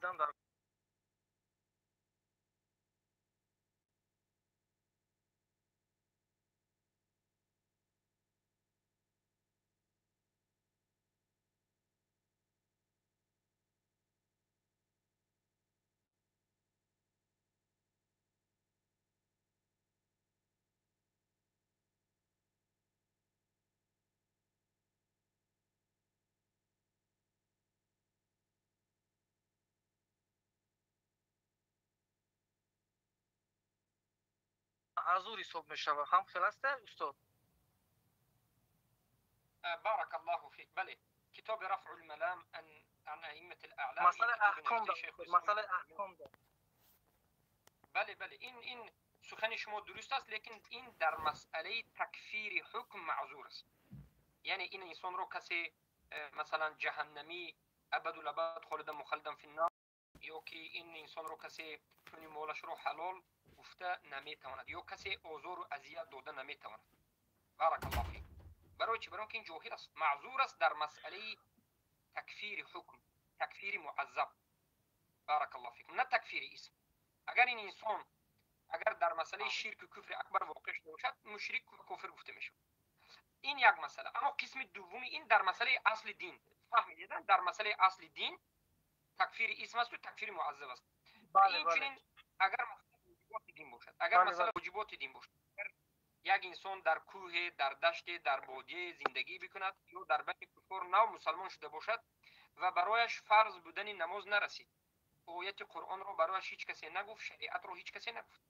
دیدم در عذور حساب میشود. هم خیلی است استاد؟ بارك الله فيك. بله، کتاب رفع الملام عن ائمه الاعلام، مسئله احکام مسئله احکام ده. بله این سخن شما درست است، لیکن این در مسئله تکفیر حکم معذور است. یعنی این انسان رو کسی مثلا جهنمی ابدالابد خالدا مخلدا فی النار، یا که این انسان رو کسی چون مالش رو حلال گفته نمیتواند، یا کسی آزار و اذیت داده نمیتواند. بارک الله فیک. برای چی؟ برای که این جاهل است، معذور است در مسئله تکفیر حکم، تکفیر معذب. بارک الله فیکم، نه تکفیر اسم. اگر این انسان اگر در مسئله شرک و کفر اکبر واقع شده باشد، مشرک و کافر گفته میشه. این یک مسئله. اما قسم دومی این در مسئله اصل دین. فهمیدید؟ در مسئله اصل دین تکفیر اسم است و تکفیر معذب است. این چنین اگر مسئله واجبات دین باشد، اگر مسئله واجبات دین باشد، یک انسان در کوه، در دشت، در بادیه زندگی بکند یا در بین کفار نو مسلمان شده باشد و برایش فرض بودن نماز نرسید، آیت قرآن رو برایش هیچ کسی نگفت، شریعت رو هیچ کسی نگفت،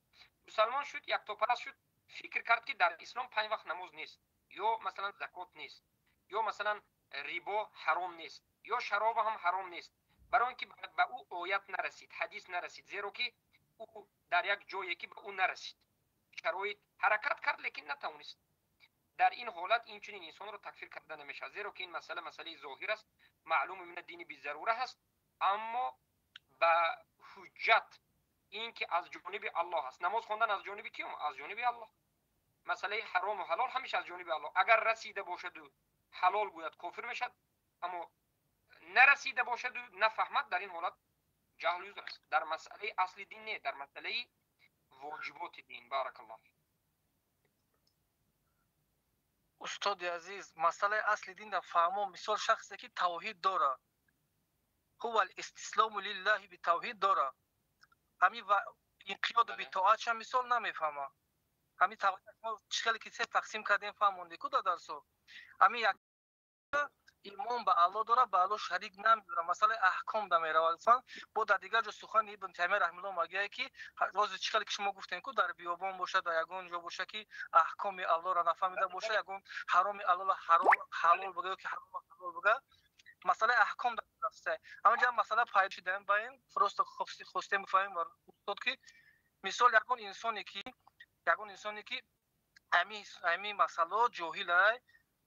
مسلمان شد، یک تا پرست شد، فکر کرد که در اسلام 5 وقت نماز نیست، یا مثلا زکات نیست، یا مثلا ریبا حرام نیست، یا شراب هم حرام نیست، برای اینکه به او آیت نرسید، حدیث نرسید، زیرا که او در یک جایی که به او نرسید، شرایط حرکت کرد لیکن نتوانست. در این حالت این چنین انسان رو تکفیر کرده نمیشه، زیرا که این مسئله ظاهر است، معلوم من دین بی ضروره است، اما به حجت این که از جانب الله است. نماز خواندن از جانب کیوم؟ از جانب الله. مسئله حرام و حلال همیشه از جانب الله. اگر رسیده باشد و حلال گوید کافر میشد، اما نرسیده باشد و نفهمد، در این حالت جهل است. در مسئله اصل دین نه، در مسئله واجبات دین. بارک الله. استاد عزیز، مسئله اصل دین در فهمو مثال شخصی که توحید داره، هو الاستسلام لله به توحید داره، همین و انقیاد به طاعت هم مثال نمیفهمه. همین توحید ما چقدر که سه تقسیم کردیم فهمونده کجا درسو همین یک ایمان به الله داره، به الله شریک نمیداره. مسئله احکام در میره اصلا با در دیگر جو سخن ابن تیمیه رحمه الله میگه که روز چقدر که شما گفتین که در بیابان باشه، در یگون جا باشه که احکام الله را نفهمیده باشه، یگون حرام الله حرام حلال بگه که حرام حلال بگه، مسئله احکام در رفته. اما جا مسئله پیدا شده با این فرست خواسته میفهمیم استاد که مثال یگون انسانی که امی مسئله جاهل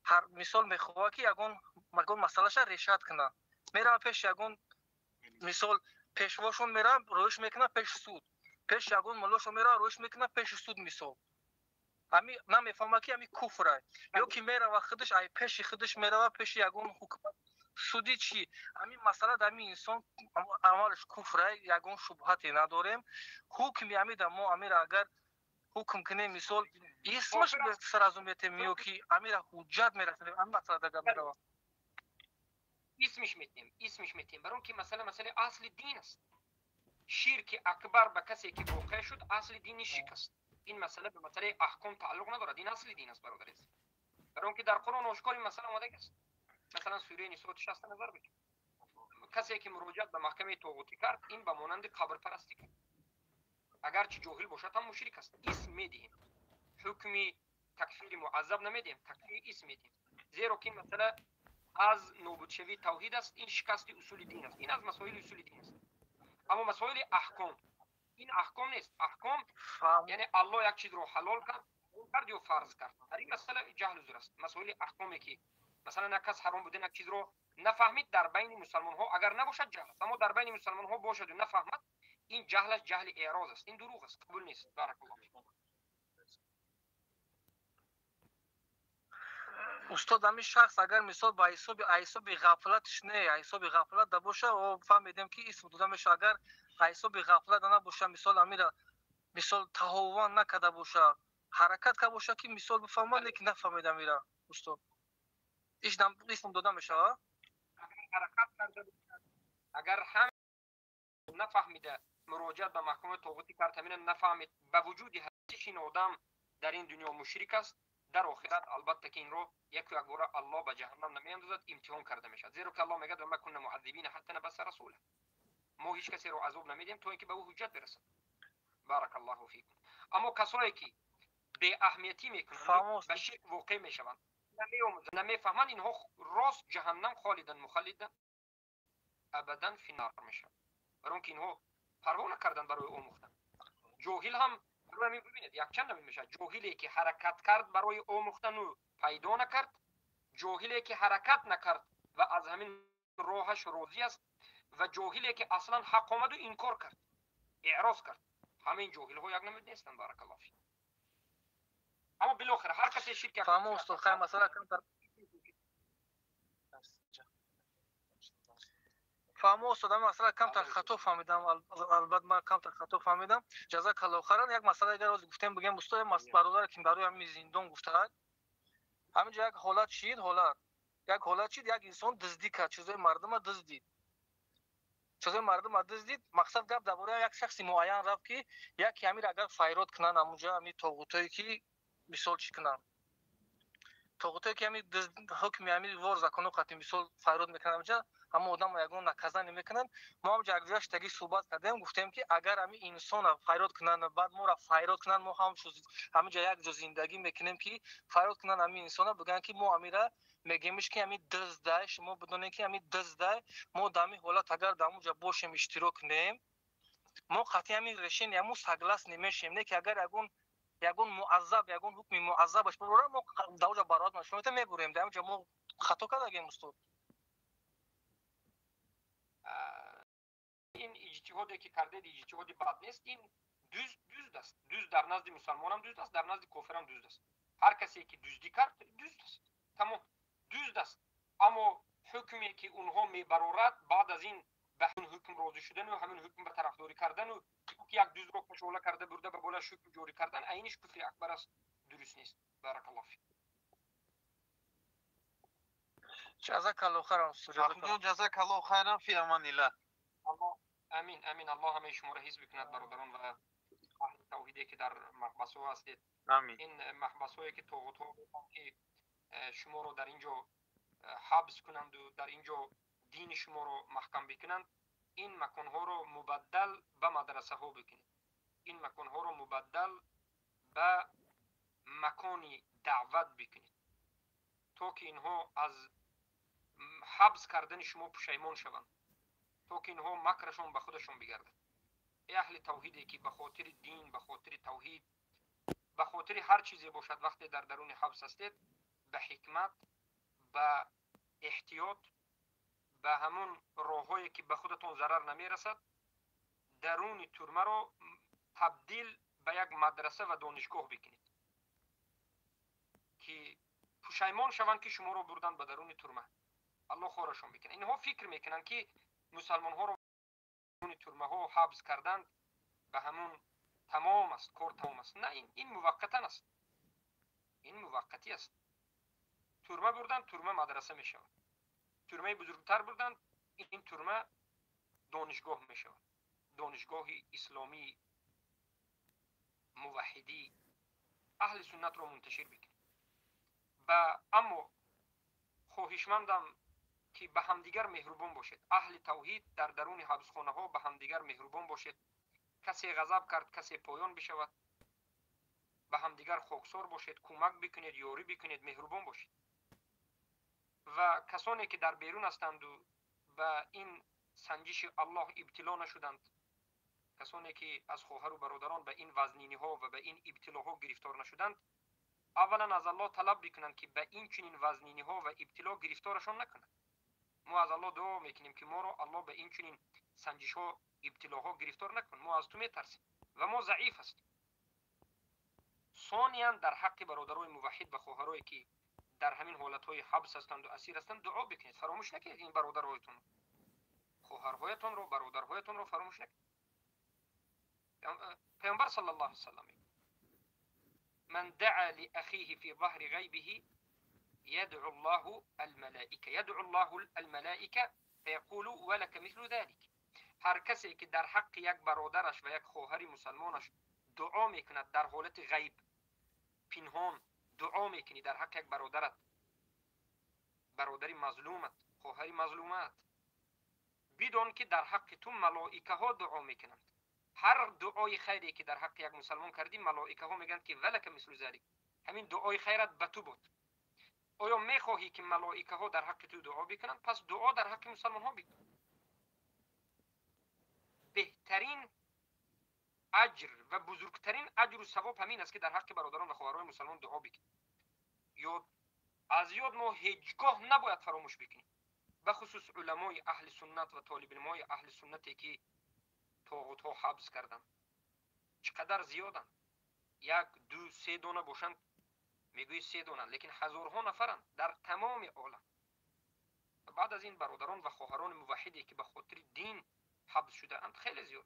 هر مثال میخواه که یگون مسئله شا ریشت کنه، میره پیش یگون مثال پیشواشون میره روش میکنه پیش سود، پیش یگون ملاشون میره روش میکنه پیش سود. مثال امی نمیفهمه که امی کفره، یا که میره و خودش ای پیش خودش میره و پیش یگون حکومت سودی چی. همین مسئله در این انسان عملش کفره، یگون شبهتی نداریم. حکمی امید ما امیر اگر حکم کنه مثال اسمش به سر از امیت میو که امیر حجت میرسه، هم مسئله دیگه میره اسمش میتیم برای که مسئله اصل دین است. شرک اکبر به کسی که واقع شد اصل دینی شکست. این مسئله به مسئله احکام تعلق نداره، دین اصل دین است برادر عزیز. برای که در قرآن آشکار این مسئله اومده است. مثلا سوره نساء 60 نظر بگیر، کسی که مراجعت به محکمه طاغوتی کرد این به مانند قبر پرستی کرد، اگر چه جاهل باشد هم مشرک است. اسم میدیم، حکم تکفیر معذب نمیدیم، تکفیر اسم میدیم، زیرا که این مسئله از نابود شوی توحید است، این شکست اصول دین است، این از مسائل اصول دین است. اما مسائل احکام، این احکام نیست. احکام یعنی الله یک چیز رو حلال کرد یا فرض کرد، در این مسئله جهل زور است. مسائل احکامی که مثلا یک کس حرام بوده یک چیز رو نفهمید، در بین مسلمان ها اگر نباشد جهل است، اما در بین مسلمان ها باشد و نفهمد، این جهلش جهل اعراض است، این دروغ است، قبول نیست. بارک الله فیک. استاد همین شخص اگر مثال با حساب غفلتش نه حساب غفلت باشه و فهمیدیم که اسم داده میشه اگر حساب غفلت نباشه مثال امیر مثال تهاون نکرده باشه حرکت که باشه که مثال بفهمه لیکن نفهمیدم میره استاد ایش نام اسم داده میشه حرکت کرده اگر هم نفهمیده مراجعت به محکمه طاغوتی کرد همین نفهمید به وجود هستش این آدم در این دنیا مشرک است در آخرت البته که این رو یک بار الله به جهنم نمیاندازد امتحان کرده میشد زیرا که الله میگه و ما كنا معذبین حتی نبعث رسولا ما هیچ کسی رو عذاب نمیدیم تا اینکه به او حجت برسد بارک الله فیکم اما کسایی که به اهمیتی میکنند به شرک واقع میشوند نمیفهمند اینها راست جهنم خالدن مخلدن ابدا فی النار میشن برای که اینها پروا نکردن برای آموختن جاهل هم برای ببینید یک چند میشه جاهلی که حرکت کرد برای آموختن و پیدا نکرد جاهلی که حرکت نکرد و از همین راهش راضی است و جاهلی که اصلا حق آمد و انکار کرد اعراض کرد همین جاهل ها یک نمید نیستن بارک الله فیک اما بالاخره هر کسی شرک فهم استاد خیر مثلا کم در فهم استاد مثلا کم تر خطا فهمیدم البته من کم تر خطا فهمیدم جزاک الله خیرا یک مسئله دیگر از گفتم بگم استاد برادر که برای همین زندان گفتند همینجا یک حالت شید یک انسان دزدی کرد چیزای مردم دزدید مقصد گپ درباره یک شخص معین رفت که یک امیر اگر فایرات کنن همونجا همین طاغوتایی که مثال چی کنن طاغوتایی که همین حکم امیر وار زکانو قطعی مثال فایرات میکنن همونجا همه آدم یگون نکزا نمیکنن ما هم جگجاش تگی صحبت کردیم گفتیم که اگر همین انسان فایرات کنن بعد ما را فایرات کنن ما هم همینجا یک جو زندگی میکنیم که فایرات کنن همین انسان بگن که ما امیره میگیمش که همین دزده شما بدونین که همین دزده ما در همین حالت اگر در اونجا باشیم اشتراک کنیم ما قطعی همین رشین یا مو سگلاس نمیشیم نه که اگر یگون معذب یگون حکم معذبش براره ما در اونجا برات نشون میبریم در اونجا ما خطا کردیم استاد این اجتهادی که کرده اجتهادی بد نیست این دوست است دوست در نزد مسلمان هم دوست است در نزد کافر هم دوست است هر کسی که دزدی کرد دوست است تمام دوست است اما حکمی که اونها میبرارد بعد از این به همین حکم راضی شدن و همین حکم به طرفداری کردن و یک دوست رو کشوله کرده برده به بالا حکم جاری کردن عینش کفر اکبر است درست نیست بارک الله فیک جزاک الله خیر استاد جزاک الله خیر فی امان الله امین الله همه شما را حفظ بکند برادران و اهل توحیدی که در محبس ها هستید امین این محبس هایی که طاغوت ها که شما رو در اینجا حبس کنند و در اینجا دین شما رو محکم بکنند این مکان ها رو مبدل به مدرسه ها بکنید این مکان ها رو مبدل به مکانی دعوت بکنید تا که اینها از حبس کردن شما پشیمان شوند تا که اینها مکرشون به خودشون بگردد ای اهل توحیدی که به خاطر دین به خاطر توحید به خاطر هر چیزی باشد وقتی در درون حبس هستید به حکمت به احتیاط به همون راههایی که به خودتون ضرر نمیرسد درون تورمه رو تبدیل به یک مدرسه و دانشگاه بکنید که پشیمان شوند که شما رو بردن به درون تورمه الله خورشون بکنه اینها فکر میکنن که مسلمان ها رو درون تورمه ها حبس کردند به همون تمام است کار تمام است نه این موقتا است این موقتی است تورمه بردن تورمه مدرسه می شود تورمه بزرگتر بردن این تورمه دانشگاه می شود دانشگاه اسلامی موحدی اهل سنت رو منتشر بکنید اما خواهشمندم که به همدیگر مهربان باشید اهل توحید در درون حبسخانه ها به همدیگر مهربان باشید کسی غضب کرد کسی پایان بشود به همدیگر خاکسار باشید کمک بکنید یاری بکنید مهربان باشید و کسانی که در بیرون هستند و به این سنجش الله ابتلا نشدند کسانی که از خواهر و برادران به این وزنینی ها و به این ابتلاها گرفتار نشدند اولا از الله طلب بکنند که به این چنین وزنینی ها و ابتلا گرفتارشان نکنند ما از الله دعا میکنیم که ما رو الله به این چنین سنجش ها ابتلاها گرفتار نکن ما از تو میترسیم و ما ضعیف هستیم ثانیاً در حق برادرای موحد و خواهرایی که در همین حالتهای حبس هستند و اسیر هستند دعا بکنید. فراموش نکنید این برادرهایتون، خواهرهایتون رو، برادرهایتون رو فراموش نکنید. پیامبر صلی الله علیه و سلم من دعا لاخیه فی ظهر غیبه يدعو الله الملائكه، يدعو الله الملائكه فيقول ولك مثل ذلك. هر کسی که در حق یک برادرش و یک خواهر مسلمانش دعا میکند در حالت غیب، پنهان دعا میکنی در حق یک برادرت، برادری مظلومت، خواهری مظلومت، بدون که در حق تو ملائکه ها دعا میکنند. هر دعای خیری که در حق یک مسلمان کردی ملائکه ها میگن که ولک مثل ذلک، همین دعای خیرت به تو بود. آیا میخواهی که ملائکه ها در حق تو دعا بکنند؟ پس دعا در حق مسلمان ها بکن. بهترین اجر و بزرگترین اجر و ثواب همین است که در حق برادران و خواهران مسلمان دعا بکنید. یاد از یاد ما هیچگاه نباید فراموش بکنیم، به خصوص علمای اهل سنت و طالب علمای اهل سنتی که طاغوت ها حبس کردن. چقدر زیادن، یک دو سه دانه باشند میگوی سه دانه، لیکن هزارها نفرند در تمام عالم. بعد از این برادران و خواهران موحدی که به خاطر دین حبس شده اند خیلی زیاد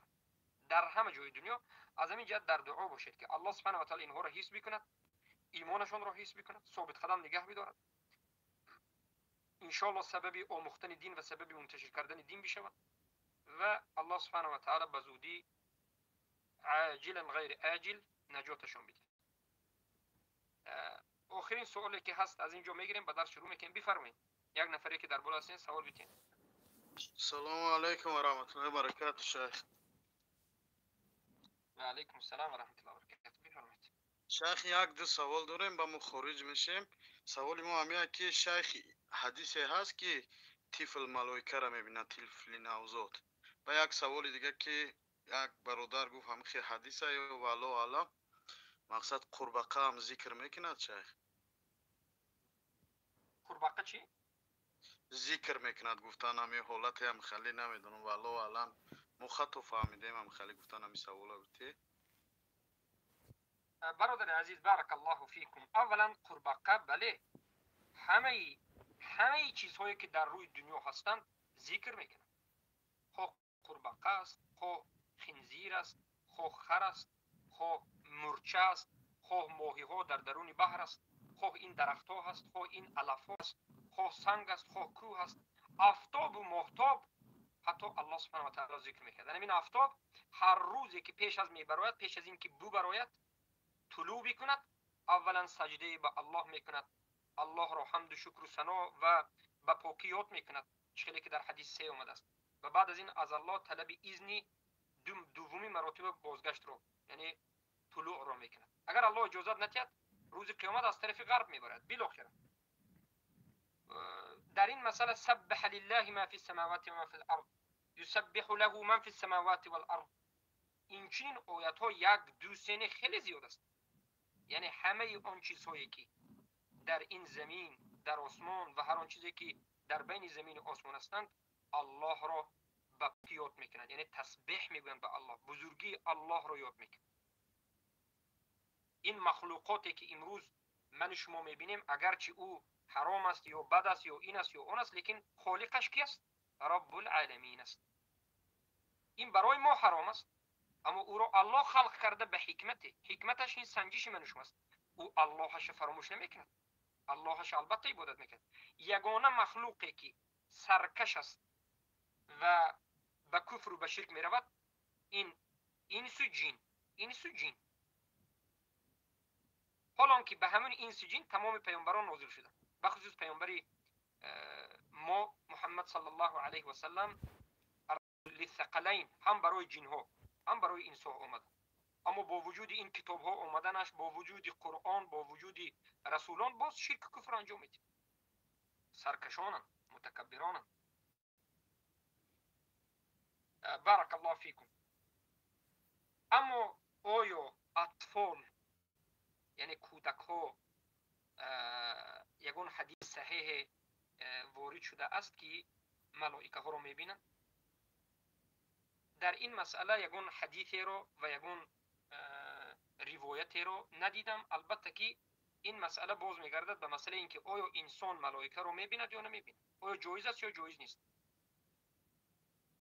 در همه جای دنیا. از همین جهت در دعا باشید که الله سبحانه و تعالی اینها را حفظ بکند، ایمانشان را حفظ بکند، ثابت قدم نگه بدارد، ان شاء الله سبب آموختن دین و سبب منتشر کردن دین بشود و الله سبحانه و تعالی به زودی عاجلا غیر آجل نجاتشان بده. آخرین سوالی که هست از اینجا میگیریم به درس شروع میکنیم. بفرمایید یک نفری که در بالا هستین سوال بتین. سلام علیکم و رحمت الله و برکاته شیخ. و علیکم السلام و رحمت الله و برکاته. بفرمایید. شیخ یک دو سوال داریم با ما خارج میشیم. سوال ما همیه که شیخ حدیثی هست که طفل ملائکه را میبینه، طفل نوزاد. و یک سوال دیگه که یک برادر گفت همخی حدیثه یا والله اعلم مقصد قربقه هم ذکر میکند شیخ؟ قربقه چی؟ ذکر میکند گفتن همی حالت هم خیلی نمیدونم والله اعلم ما خطو فهمیدیم هم خیلی گفتن همی سوالا بوده. برادر عزیز بارک الله فیکم، اولا قربقه بله همه چیزهایی که در روی دنیا هستند ذکر میکنند. خواه قربقه است، خواه خنزیر است، خواه خر است، خواه مرچه است، خواه ماهی ها در درون بحر است، خواه این درخت ها هست، خواه این علف ها است، خواه سنگ است، خواه کوه است، آفتاب و ماهتاب حتی الله سبحانه و تعالی ذکر میکرد. این آفتاب هر روزی که پیش از میبراید، پیش از این که بو براید طلوع بکند، اولا سجده به الله میکند، الله را حمد و شکر و ثنا و به پاکی یاد میکند، چیزی که در حدیث 3 اومده است. و بعد از این از الله طلب اذن دومی مراتب بازگشت رو یعنی طلوع رو میکند. اگر الله اجازت ندهد روز قیامت از طرف غرب میبرد بالاخره. در این مسئله سبح لله ما فی السماوات و ما فی الارض یسبح له من فی السماوات والارض، این چنین آیات ها یک دو سه خیلی زیاد است. یعنی همه آن چیزهایی که در این زمین، در آسمان و هر آن چیزی که در بین زمین و آسمان هستند الله را به یاد میکنند، یعنی تسبیح میگویند به الله، بزرگی الله را یاد میکنند. این مخلوقاتی که امروز من شما میبینیم اگرچه او حرام است یا بد است یا این است یا اون است، لیکن خالقش کی است؟ رب العالمین است. این برای ما حرام است اما او را الله خلق کرده به حکمتش این سنجش من شما است. او اللهش فراموش نمیکند، اللهش البته عبادت میکند. یگانه مخلوقی که سرکش است و به کفر و به شرک میرود این انس و جین. حالا که به همین انس و جین تمام پیامبران نازل شده، به خصوص پیامبری ما محمد صلی الله علیه و سلم للثقلین هم برای جین ها هم برای انس ها آمد. اما با وجود این کتاب ها آمدنش، با وجود قرآن، با وجود رسولان، باز شرک کفر انجام میده. سرکشانن، متکبرانن. بارک الله فیکم. اما آیا اطفال یعنی کودک ها یگون حدیث صحیح وارد شده است که ملائکه ها رو میبینن؟ در این مسئله یگون حدیثی رو و یگون روایتی رو ندیدم. البته که این مسئله باز میگردد به مسئله اینکه آیا انسان ملائکه رو میبیند یا نمیبیند، آیا جایز است یا جایز نیست.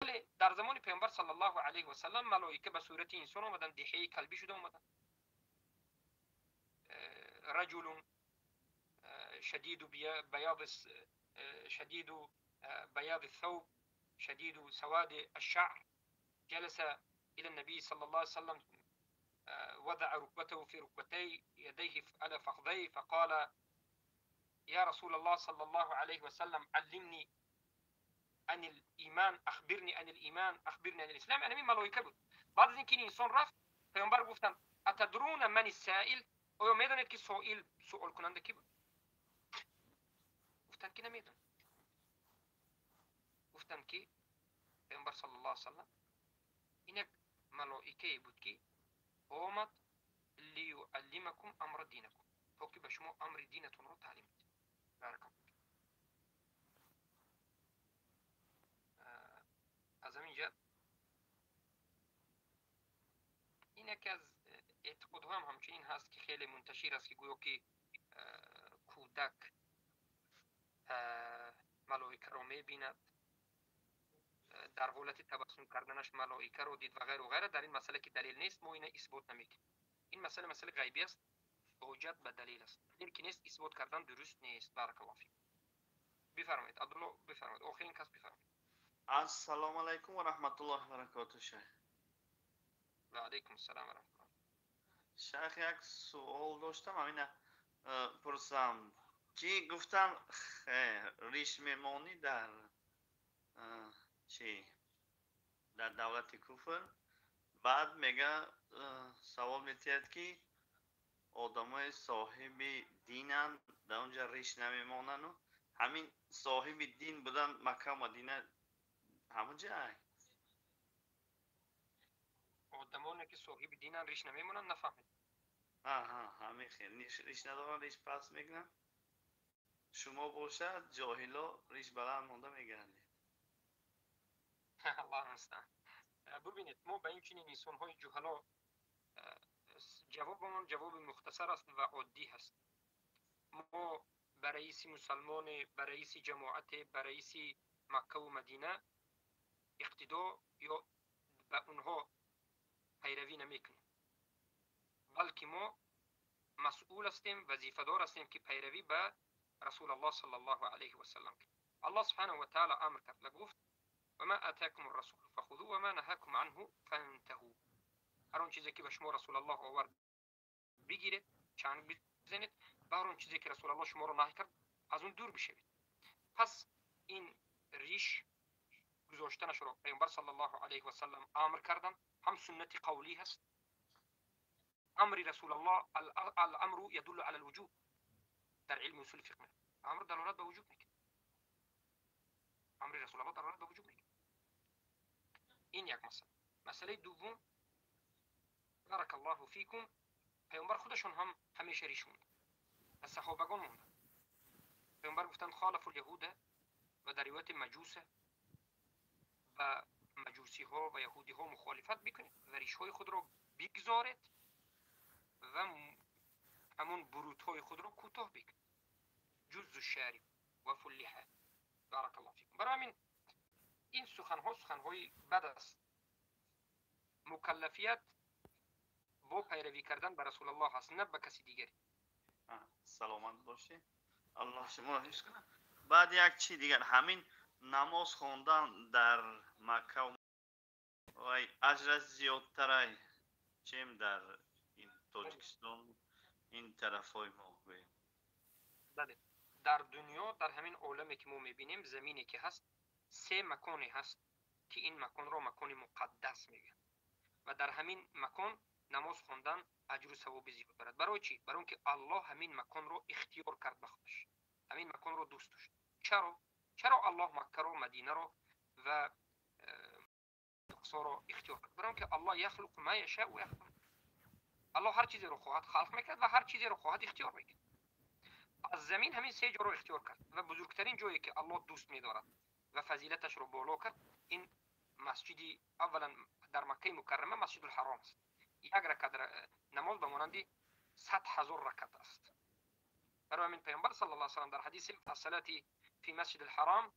ولی در زمان پیامبر صلی الله علیه و سلم ملائکه به صورت انسان آمدن، دیحه کلبی شده آمدن. رجل شدید بياض شديد بياض الثوب شديد سواد الشعر جلس إلى النبي صلى الله عليه وسلم، وضع ركبته في ركبتي يديه على فخذيه فقال يا رسول الله صلى الله عليه وسلم علمني عن الإيمان، أخبرني عن الإيمان، أخبرني عن الإسلام. يعني من ملائكه بود. بعد از اینکه این انسان رفت پیامبر گفتن اتدرون من السائل، آیا میدونید که سوال کننده کی بود؟ گفتن که نمیدون. گفتن که پیامبر صلی الله علیه وسلم این یک ملائکه بود که آمد لیعلمکم امر دینکم، تا که به شما امر دینتون رو تعلیم بده. بارک الله. از همین جهت این یکی از اعتقادها هم همچنین هست که خیلی منتشر است که گویا که کودک ملائکه رو میبیند، در حالت تبسم کردنش ملائکه رو دید و غیر و غیره. در این مسئله که دلیل نیست ما اینه اثبات نمیکنیم. این مسئله غیبی است، حجت به دلیل است. دلیل که نیست اثبات کردن درست نیست. بارک الله فیک. بفرمایید عبدالله، بفرمایید. آخرین کس بفرمایید. السلام علیکم و رحمت الله و برکاته شیخ. و علیکم السلام و رحمت الله. شیخ یک سوال داشتم، همینه پرسم که گفتن ریش میمانی در چی در دولت کفر، بعد میگه سوال میتید که آدمای صاحب دینن در اونجا ریش نمیمانن و همین صاحب دین بودن مکه و مدینه همونجا. آدمانی که صاحب دینن ریش نمیمونن نفهمید. همین خیلی ریش ندارن، ریش پس میگن. شما باشد جاهلا ریش بلند مونده میگن. الله المستعان. ببینید ما به این چنین انسان‌های جهلا جوابمون جواب مختصر است و عادی هست. ما به رئیس مسلمان، به رئیس جماعت، به رئیس مکه و مدینه اقتدا یا به اونها پیروی نمیکنیم، بلکه ما مسئول هستیم، وظیفه دار هستیم که پیروی به رسول الله صلی الله علیه و سلم کنیم. الله سبحانه و تعالی امر کرد و گفت و ما آتاکم الرسول فخذوه و ما نهاکم عنه فانتهوا. هر اون چیزی که به شما رسول الله آورد بگیرید، چنگ بزنید، و هر اون چیزی که رسول الله شما رو نهی کرد از اون دور بشوید. پس این ریش گذاشتنش رو پیامبر صلی الله علیه و سلم امر کردن، هم سنت قولی هست. امر رسول الله الامر يدل على الوجوب. در علم اصول فقه امر دلالت به وجوب میکنه. امر رسول الله دلالت به وجوب میکنه. این یک مسئله دوم، بارک الله فیکم، پیامبر خودشون هم همیشه ریش موند، از صحابگان موندن. پیامبر گفتن خالف الیهود و در روایت مجوس و مجوسی ها و یهودی ها مخالفت بکنید و ریش های خود را بگذارید و همون بروت های خود را کوتاه بکنید. جز الشارب و فلیحه. بارک الله فیکم. برای همین این سخنهای بد است. مکلفیت با پیروی کردن به رسول الله هست، نه به کسی دیگری. سلامت باشی، الله شما رو حفظ کنه. بعد یک چی دیگر، همین نماز خوندن در مکه و اجر زیادتر چیم در این تاجیکستان این طرف های ما بگویم. بله، در دنیا در همین عالمی که ما میبینیم زمینی که هست 3 مکانی هست که این مکان را مکان مقدس میگن و در همین مکان نماز خوندن اجر و ثواب زیاد دارد. برای چی؟ برای اینکه الله همین مکان رو اختیار کرد به خودش، همین مکان رو دوست داشت. چرا الله مکه رو، مدینه رو و اقصا رو اختیار کرد؟ برای اینکه الله یخلق ما یشاء و یختار. الله هر چیزی رو خواهد خلق میکرد و هر چیزی رو خواهد اختیار میکرد. از زمین همین 3 جا رو اختیار کرد و بزرگترین جایی که الله دوست می‌دارد و فضیلتش رو بالا کرد این مسجدی اولا در مکه مکرمه مسجد الحرام است. یک رکعت نماز به مانند 100,000 رکعت است. برای همین پیامبر صلی الله علیه و سلم در حدیث الصلاة فی مسجد الحرام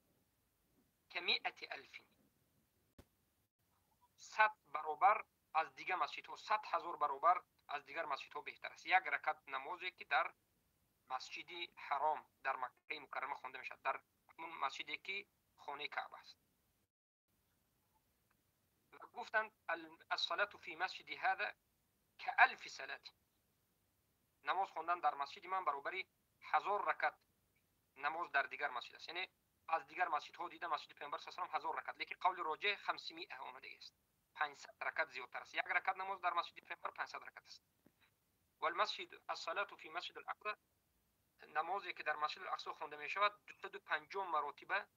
کمیئت الف، 100 برابر از دیگر مسجد ها، 100,000 برابر از دیگر مسجد ها بهتر است. یک رکعت نمازی که در مسجد حرام در مکه مکرمه خوانده می شود، در اون مسجدی که خانه کعبه است. و گفتند الصلاة فی مسجد هذا کالف صلاة، نماز خواندن در مسجد من برابری 1000 رکعت نماز در دیگر مسجد است. یعنی از دیگر مسجد ها دیده مسجد پیامبر صلی الله علیه و آله 1000 رکعت، لیکن قول راجح 500 آمده است، 500 رکعت زیادتر است. یک رکعت نماز در مسجد پیامبر 500 رکعت است. و المسجد الصلاة فی مسجد الاقصی، نمازی که در مسجد الاقصی خوانده می شود 250 مرتبه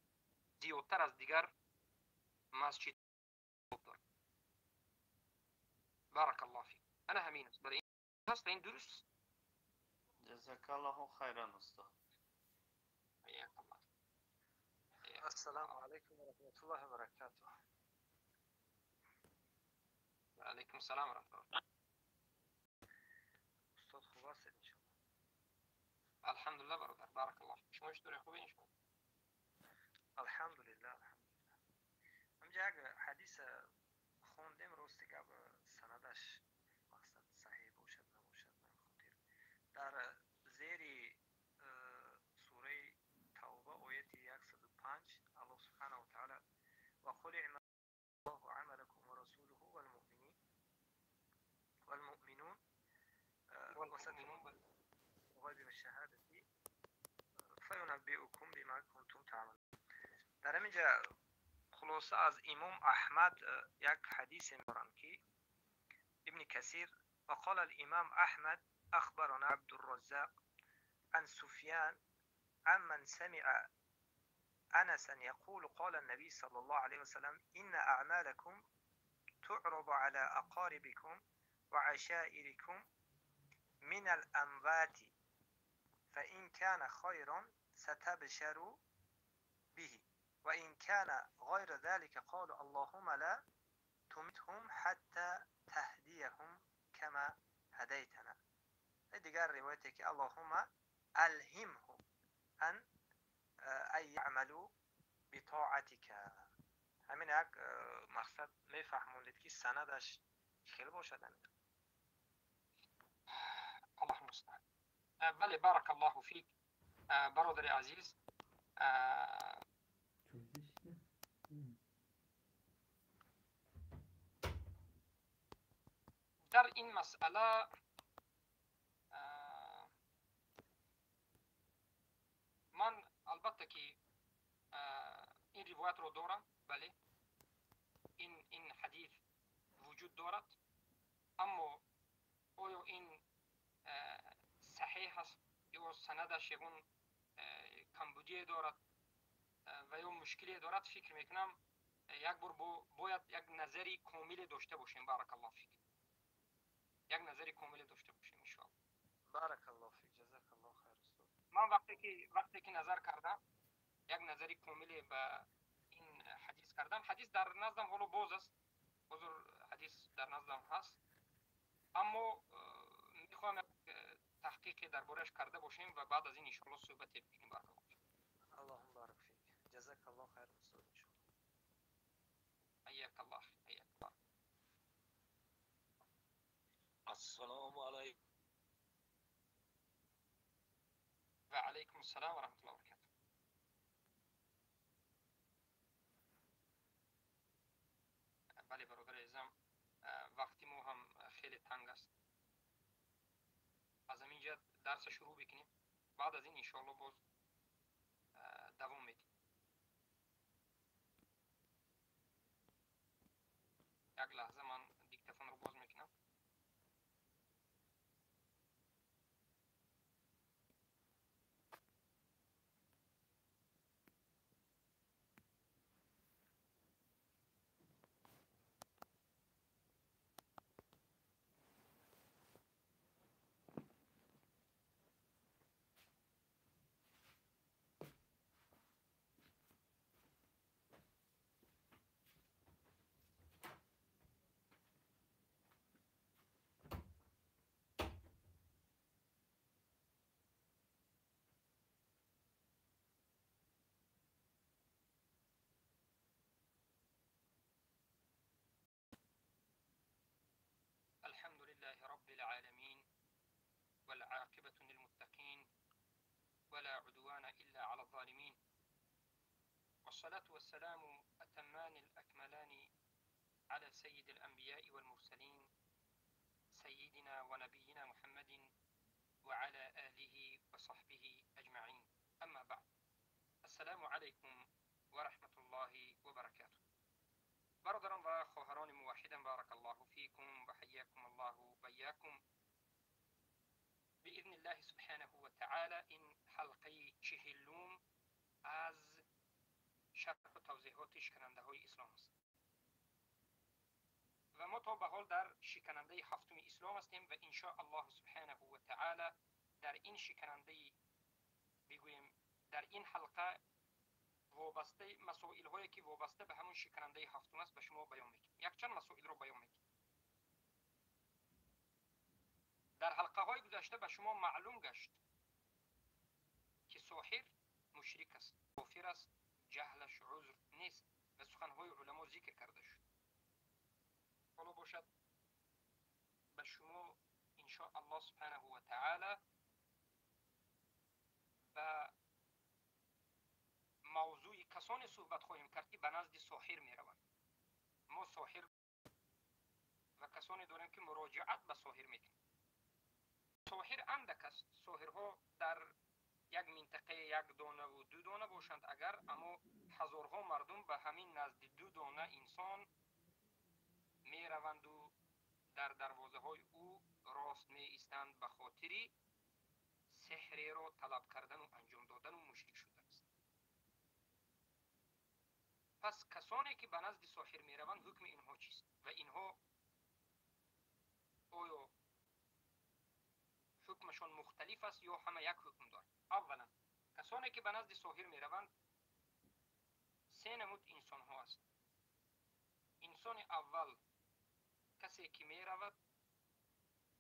زیادتر از دیگر مسجد دارد. بارک الله فیک. انا همین است. برای این هست این درست. جزاک الله خیرا استاد. حیاک الله. السلام علیکم و رحمت الله و برکاته. و علیکم السلام و رحمت الله. استاد خوب هستید ان شاء الله؟ الحمدلله برادر، بارک الله فیک. شما چطوری؟ خوبی ان شاء الله؟ الحمدلله الحمدلله. همجا یک حدیث خوندیم روز دیگه به سندش مقصد صحیح باشد نباشد نمیخوام در زیر سوره توبه آیه 105 الله سبحانه و تعالی و قل اعملوا الله عملكم ورسوله والمؤمنون وغيب الشهادة فينبئكم بما كنتم تعملون. در اینجا خلاصه از امام احمد یک حدیث میارن که ابن کثیر وقال الامام احمد اخبرنا عبد الرزاق عن سفيان عمن سمع انسا يقول قال النبي صلى الله عليه وسلم ان اعمالكم تعرض على اقاربكم وعشائركم من الاموات فان كان خيرا ستبشروا به وإن كان غير ذلك قال اللهم لا تمتهم حتى تهديهم كما هديتنا. دیگر روایتی که اللهم الهمهم ان يعملوا بطاعتك. همین یک مقصد میفهمونید که سندش خیلی باشد. الله المستعان. بله بارک الله فیک برادر عزیز. در این مسئله من البته که این روایت رو دارم، بله این حدیث وجود دارد، اما آیا این صحیح است یا سندش یکون کمبودی دارد و یا مشکلی دارد، فکر میکنم یک بار باید یک نظری کامل داشته باشیم. بارک الله فیک. یک نظری کامل داشته باشیم ان شاء الله. بارک الله فیک. جزاک الله خیر استاد. من وقتی که نظر کردم، یک نظری کامل به این حدیث کردم. حدیث در نظرم حالا باز است، حضور حدیث در نظرم هست، اما میخوام تحقیق دربارش کرده باشیم و بعد از این ان شاء الله صحبت بکنیم. بارک الله فیک. اللهم بارک فیک. جزاک الله خیر استاد ان شاء الله. حیاک الله. حیاک الله. السلام علیکم. و علیکم السلام و رحمت الله و برکاته. بله برادر عزیزم، وقتی ما هم خیلی تنگ است. از همینجا درس شروع بکنیم، بعد از این ان شاء الله باز دوام میدیم. یک لحظه من دیکتافون رو باز میکنم. والعاقبة للمتقين ولا عدوان إلا على الظالمين والصلاة والسلام أتمان الأكملان على سيد الأنبياء والمرسلين سيدنا ونبينا محمد وعلى آله وصحبه أجمعين. أما بعد، السلام عليكم ورحمة الله وبركاته. برادران و خواهران موحدان، بارك الله فيكم وحياكم الله وبياكم. بإذن الله سبحانه وتعالى این حلقه 40 از شرح و توضیحات شکننده های اسلام است و ما تا به حال در شکننده 7 اسلام هستیم و ان شاء الله سبحانه و تعالی در این شکننده بگوییم در این حلقه وابسته مسائل هایی که وابسته به همون شکننده 7 است به شما بیان میکنیم. یک چند مسائل رو بیان میکنیم. در حلقه های گذشته به شما معلوم گشت که ساحر مشرک است، کافر است، جهلش عذر نیست و سخنهای علما ذکر کرده شد. حالا باشد به شما ان شاء الله سبحانه و تعالی به موضوع کسانی صحبت خواهیم کرد که به نزد ساحر می روند. ما ساحر و کسانی داریم که مراجعت به ساحر میکنیم. ساحر اندک است. ساحرها در یک منطقه یک دانه و دو دانه باشند اگر، اما هزارها مردم به همین نزد 2 دانه انسان می روند و در دروازه های او راست می ایستند به خاطر سحری را طلب کردن و انجام دادن و مشرک شده است. پس کسانی که به نزد ساحر می روند حکم اینها چیست و اینها آیا حکمشان مختلف است یا همه یک حکم دارد؟ اولا کسانی که به نزد ساحر می روند 3 نمود انسان ها است. انسان اول کسی که می رود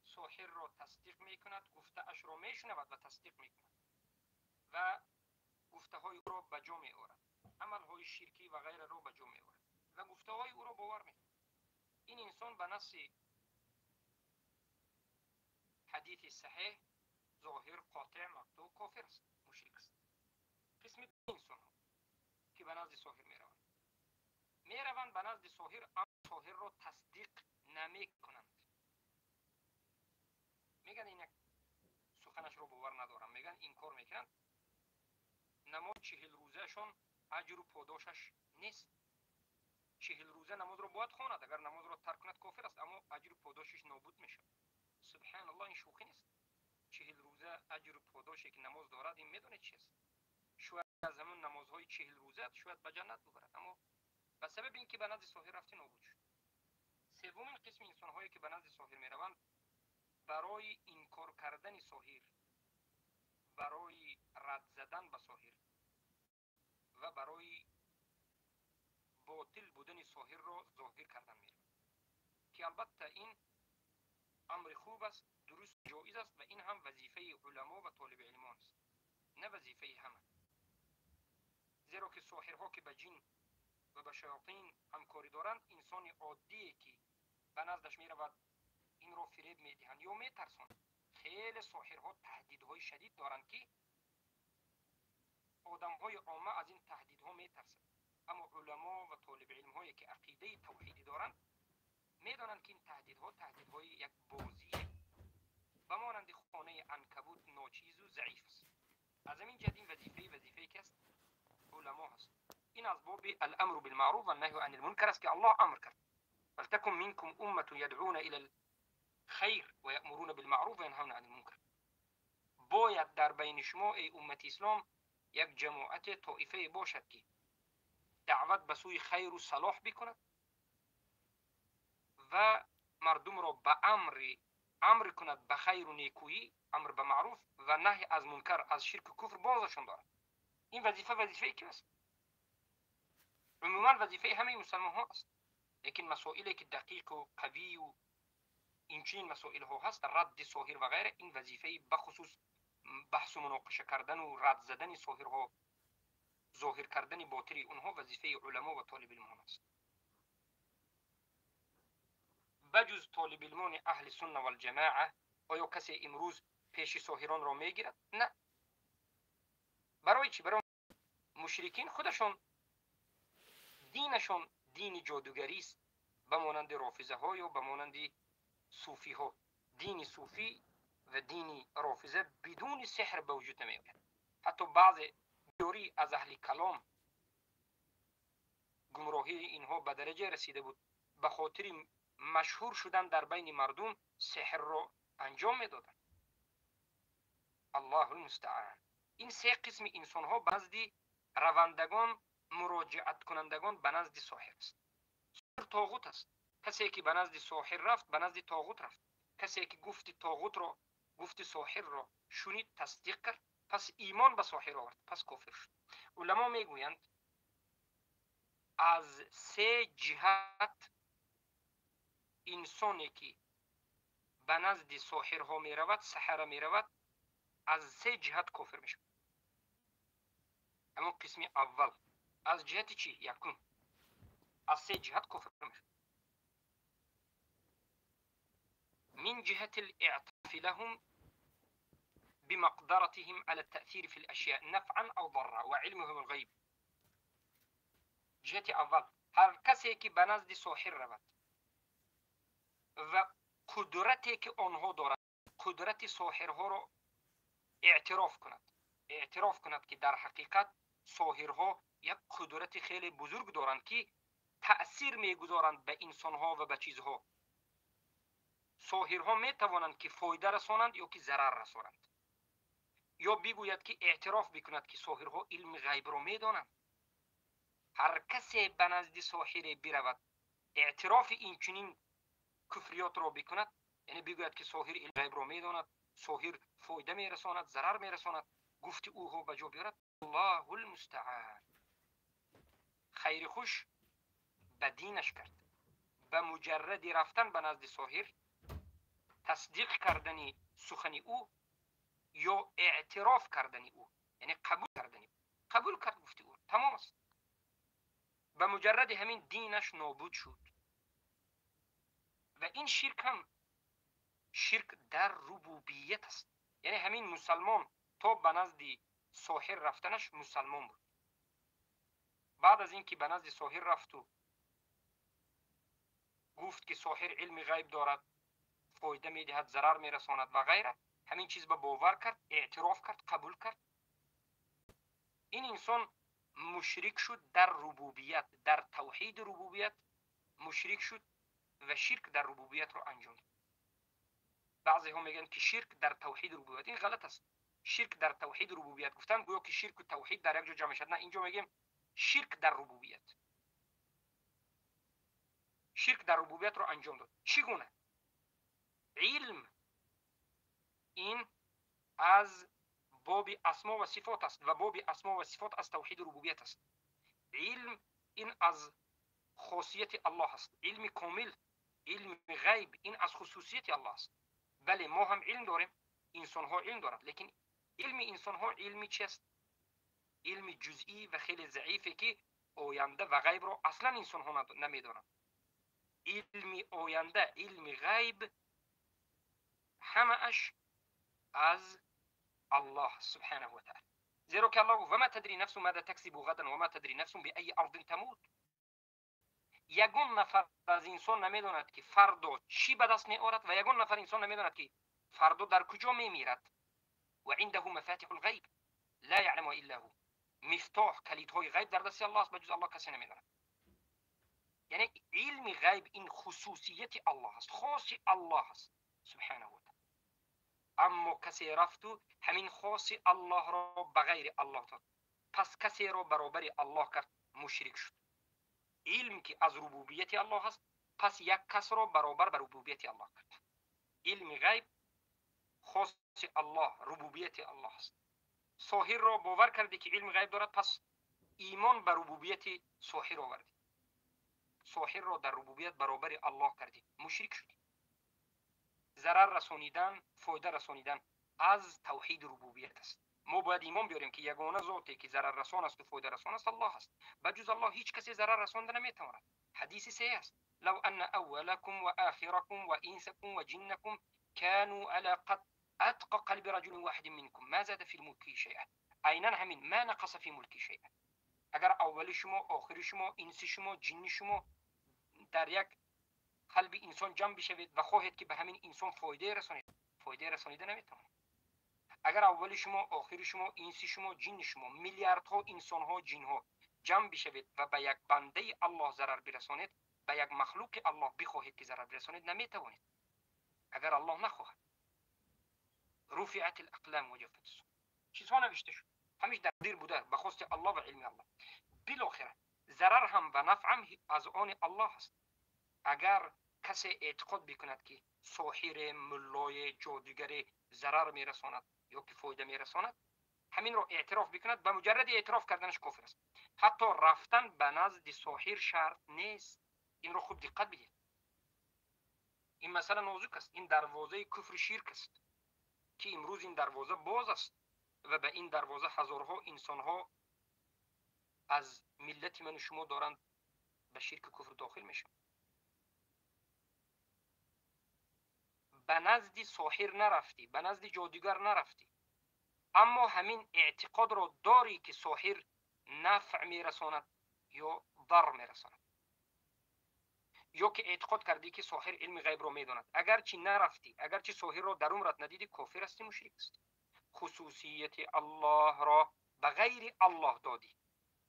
ساحر را تصدیق می کند، گفته اش را می شنود و تصدیق می کند و گفته های او را به جا می آورد، عمل های شرکی و غیره را به جا می آورد و گفته های او را باور می کند. این انسان به نص حدیث صحیح ظاهر قاطع مقطوع کافر است، مشرک است. قسم انسان ها که به نزد ساحر می روند به نزد ساحر، اما ساحر را تصدیق نمی کنند. میگن این سخنش را باور ندارم، میگن این کار میکنند. نماز 40 روزه شان اجر و پاداشش نیست. 40 روزه نماز را باید خواند، اگر نماز را ترک کند کافر است، اما اجر و پاداشش نابود میشه. سبحان الله، این شوخی نیست. 40 روزه اجر و پاداشی که نماز دارد این میدونه چی است. شاید از همون نمازهای 40 روزه شاید به جنت ببرد، اما به سبب اینکه به نزد ساحر رفته نابود شد. سومین قسم انسان هایی که به نزد ساحر میروند برای انکار کردن ساحر، برای رد زدن به ساحر و برای باطل بودن ساحر را ظاهر کردن میروند که البته این امر خوب است، درست، جایز است و این هم وظیفه علما و طالب علمان است، نه وظیفه همه. زیرا که ساحرها که به جن و به شیاطین همکاری دارند، انسان عادی که به نزدش می رود این را فریب می دهند یا می ترسند. خیلی ساحرها تهدیدهای شدید دارند که آدمهای عامه از این تهدیدها می ترسند، اما علما و طالب علم هایی که عقیده توحیدی دارند می دانند که این تهدیدهای یک بازیه، به مانند خانه عنکبوت ناچیز و ضعیف است. از همین جهت این وظیفه که است علما هست. این از باب الامر بالمعروف و النهی عن المنکر است که الله امر کرد ولتکن منکم امه یدعون الى الخیر و یأمرون بالمعروف و ینهون عن المنکر. باید در بین شما ای امت اسلام یک جماعت طائفه باشد که دعوت به سوی خیر و صلاح بکند و مردم را به امر کند به خیر و نیکویی، امر به معروف و نهی از منکر، از شرک و کفر بازشان دارد. این وظیفه کی است؟ عموما وظیفه همه مسلمان ها است، لیکن مسائلی که دقیق و قوی و این چنین مسائل ها هست، رد ساحر و غیره، این وظیفه بخصوص بحث و مناقشه کردن و رد زدن ساحر ها، ظاهر کردن باطل اونها، وظیفه علما و طالب علم است. بجز طالب علمان اهل سنت و الجماعه، آیا کسی امروز پیش ساحران را میگیرد؟ نه. برای چی؟ برای مشرکین خودشون دینشون دین جادوگری است، به مانند رافضه ها یا به مانند صوفی ها. دین صوفی و دین رافضه بدون سحر به وجود نمی آید. حتی بعض تئوری از اهل کلام گمراهی اینها به درجه رسیده بود به خاطر مشهور شدن در بین مردم سحر را انجام میدادند. الله المستعان. این سه قسم انسان ها به نزد روندگان مراجعت کنندگان به نزد ساحر است. ساحر طاغوت است. کسی که به نزد ساحر رفت به نزد طاغوت رفت. کسی که گفت طاغوت را گفت ساحر را شنید تصدیق کرد پس ایمان به ساحر آورد پس کافر شد. علما میگویند از سه جهت انسانی که به نزد ساحرها می رود سحر می رود از سه جهت کافر می شود. اما قسم اول از جهت چی؟ یکم از سه جهت کافر می شود. من جهة الاعتراف لهم بمقدرتهم على التأثير في الأشياء نفعا أو ضرا وعلمهم الغيب. جهت اول هر کسی که به نزد ساحر رود و قدرتی که آنها دارند قدرت ساحرها را اعتراف کند که در حقیقت ساحرها یک قدرت خیلی بزرگ دارند که تأثیر میگذارند به انسانها و به چیزها. ساحرها می توانند که فایده رسانند یا که ضرر رسانند. یا بگوید که اعتراف بکند که ساحرها علم غیب را می دانند. هر کسی به نزد ساحر برود اعتراف این چنین کفریات را بکند، یعنی بگوید که ساحر علم غیب را می داند، ساحر فایده می رساند، ضرر می رساند، گفت اوها به جا بیارد، الله المستعان. خیر خوش به دینش کرد. به مجرد رفتن به نزد ساحر، تصدیق کردن سخن او یا اعتراف کردن او، یعنی قبول کردن او، قبول کرد گفت او، تمام است. به مجرد همین دینش نابود شد. و این شرک هم شرک در ربوبیت است. یعنی همین مسلمان تا به نزد ساحر رفتنش مسلمان بود. بعد از اینکه به نزد ساحر رفت و گفت که ساحر علم غیب دارد، فایده میدهد، ضرر میرساند و غیره، همین چیز به باور کرد، اعتراف کرد، قبول کرد، این انسان مشرک شد در ربوبیت، در توحید ربوبیت مشرک شد و شرک در ربوبیت را انجام داد. بعضی ها میگن که شرک در توحید ربوبیت، این غلط است. شرک در توحید ربوبیت گفتن گویا که شرک و توحید در یک جا جمع شد. نه، اینجا میگیم شرک در ربوبیت. شرک در ربوبیت را انجام داد. چگونه؟ علم این از باب اسما و صفات است و باب اسما و صفات از توحید ربوبیت است. علم این از خاصیت الله است. علم کامل، علم غیب این از خصوصیت الله است. بله ما هم علم داریم، انسان ها علم دارند، لیکن علم انسان ها علمی چی است؟ علم جزئی و خیلی ضعیفه که آینده و غیب را اصلا انسان ها نمیدانند. علم آینده، علم غیب همه اش از الله سبحانه و تعالی. زیرا که الله گفت و ما تدری نفس ماذا تکسب غدا و ما تدری نفس بأي ارض تموت. یگان نفر از انسان نمیداند که فردا چی به دست می آورد و یگان نفر انسان نمیداند که فردا در کجا می میرد. و عنده مفاتيح الغیب لا يعلم الا هو. مفتاح کلیدهای غیب در دست الله است، بجز الله کسی نمیداند. یعنی علم غیب این خصوصیت الله است، خاص الله است سبحانه و تعالی. اما کسی رفت و همین خاص الله را به غیر الله داد، پس کسی را برابر الله کرد، مشرک شد. علم که از ربوبیت الله است، پس یک کس را برابر بر ربوبیت الله کرد. علم غیب خاص الله، ربوبیت الله است. ساحر را باور کردی که علم غیب دارد، پس ایمان بر ربوبیت ساحر آوردی. ساحر را در ربوبیت برابر الله کردی، مشرک شدی. ضرر رسانیدن، فایده رسانیدن از توحید ربوبیت است. ما باید ایمان بیاریم که یگانه ذاتی که ضرر رسان است و فایده رسان است الله است. بجز الله هیچ کسی ضرر رسانده نمیتواند. حدیث صحیح است: لو ان اولکم و آخرکم و انسکم و جنکم كانوا على اتقى قلب رجل واحد منكم ما زاد في الملك شيئا. عینا همین ما نقص في ملکی شیئا. اگر اولی شما، آخری شما، انسی شما، جنی شما در یک قلب انسان جمع بشوید و خواهید که به همین انسان فایده رسانید، فایده رسانیده نمیتوانید. اگر اولی شما، آخری شما، انسی شما، جن شما، میلیاردها انسان ها، جن ها جمع بشوید و به یک بنده الله ضرر برسانید، به یک مخلوق الله بخواهید که ضرر برسانید، نمیتوانید اگر الله نخواهد. رفعت الاقلام و جفت الصحف. چیزها نوشته شد، همیشه در دیر بوده به خواست الله و علم الله. بالاخره ضرر هم و نفع هم از آن الله است. اگر کسی اعتقاد بکند که ساحر، ملای، جادوگر ضرر میرساند یا که فایده میرساند، همین را اعتراف بکند، به مجرد اعتراف کردنش کافر است. حتی رفتن به نزد ساحر شرط نیست. این را خوب دقت بدید. این مسئله نازک است. این دروازه کفر شرک است که امروز این دروازه باز است و به این دروازه هزارها انسانها از ملت من و شما دارند به شرک کفر داخل میشن. به نزد ساحر نرفتی، به نزد جادوگر نرفتی، اما همین اعتقاد را داری که ساحر نفع میرساند یا ضر میرساند، یا که اعتقاد کردی که ساحر علم غیب را میداند. اگرچه نرفتی، اگرچه ساحر را در عمرت ندیدی، کافر هستی، مشرک است. خصوصیت الله را به غیر الله دادی.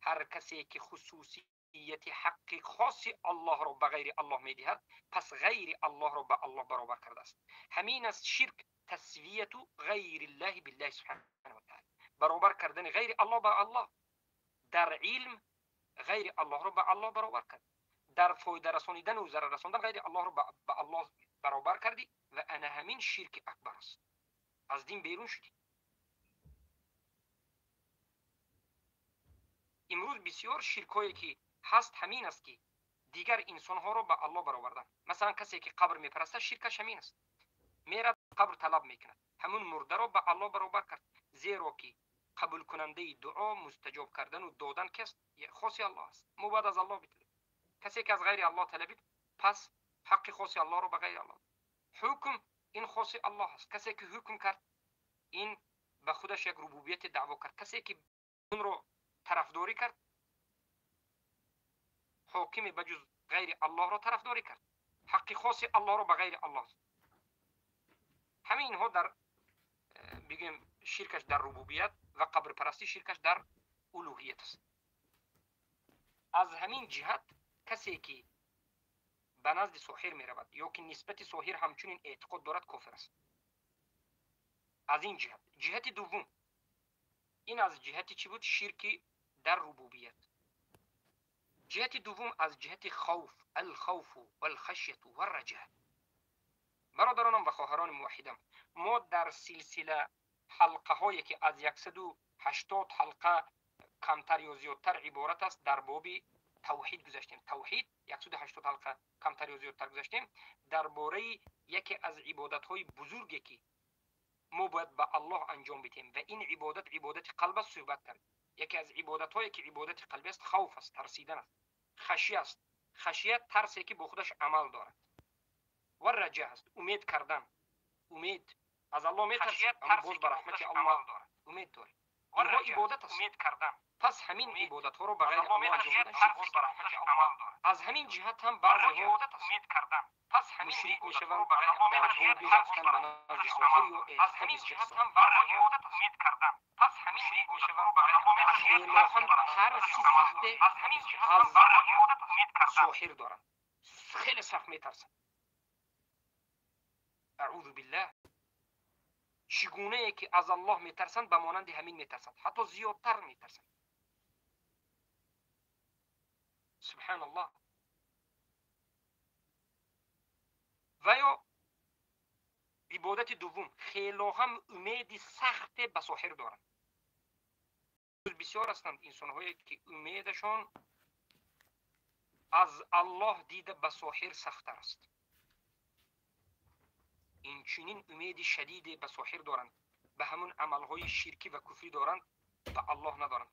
هر کسی که خصوصیت حق خاص الله را به غیر الله میدهد، پس غیر الله را به الله برابر کرده است. همین است شرک، تسویت غیر الله بالله سبحانه و تعالی، برابر کردن غیر الله به الله. در علم غیر الله را به الله برابر کرد، در فایده رسانیدن و ضرر رساندن غیر الله را به الله برابر کردی و انا همین شرک اکبر است. از دین بیرون شدی. امروز بسیار شرکایی که هست همین است که دیگر انسان ها را به الله برآوردن. مثلا کسی که قبر میپرسته، شرکش همین است. میره قبر طلب میکند، همون مرده را به الله برابر کرد، زیرا که قبول کننده دعا، مستجاب کردن و دادن کس خاص الله است. ما بعد از الله بطلب. کسی که از غیر الله طلبید، پس حق خاص الله را به غیر الله. حکم این خاص الله است. کسی که حکم کرد، این به خودش یک ربوبیت دعوا کرد. کسی که اون رو طرفداری کرد، حاکم بجز غیر الله را طرفداری کرد. حق خاص الله را به غیر الله است. همین اینها در بگیم شرکش در ربوبیت و قبر پرستی شرکش در الوهیت است. از همین جهت کسی که به نزد ساحر می رود یا که نسبت ساحر همچنین اعتقاد دارد، کافر است. از این جهت. جهت دوم، این از جهت چی بود؟ شرک در ربوبیت. جهت دوم از جهت خوف، الخوف والخشیت والرجاء. برادرانم و خواهران موحدم، ما در سلسله حلقه هایی که از 180 حلقه کمتر یا زیادتر عبارت است در باب توحید گذاشتیم. توحید 180 حلقه کمتر یا زیادتر گذاشتیم درباره یکی از عبادت های بزرگی که ما باید به الله انجام بدیم و این عبادت قلب است. صحبت کردیم. یکی از عبادت هایی که عبادت قلبی است خوف است، ترسیدن است. خشیه است، خشیت ترسی که با خودش عمل دارد. و رجاء است، امید کردن. امید از الله میترسی، اما باز به رحمت الله امید داری. اینها عبادت است. امید کردن. پس همین عبادت ها رو به غیر الله انجام دادن از همین جهت هم بعضی ها امید کردن. پس همین مشرک میشوند در باب رفتن به نزد ساحر یا اعتقاد است. هم بعضی ها امید کردن. پس همین مشرک میشوند خیلی هم ترسی سخته از ساحر دارن، خیلی سخت میترسن. اعوذ بالله. چگونه ای که از الله میترسند به مانند همین میترسند، حتی زیادتر میترسند. سبحان الله. و یا عبادت دوم، خیلی هم امید سخت به ساحر دارند. بسیار هستند انسان هایی که امیدشان از الله دیده به ساحر سخت‌تر است. این چنین امید شدید به ساحر دارند، به همون عملهای شرکی و کفری دارند، به الله ندارند.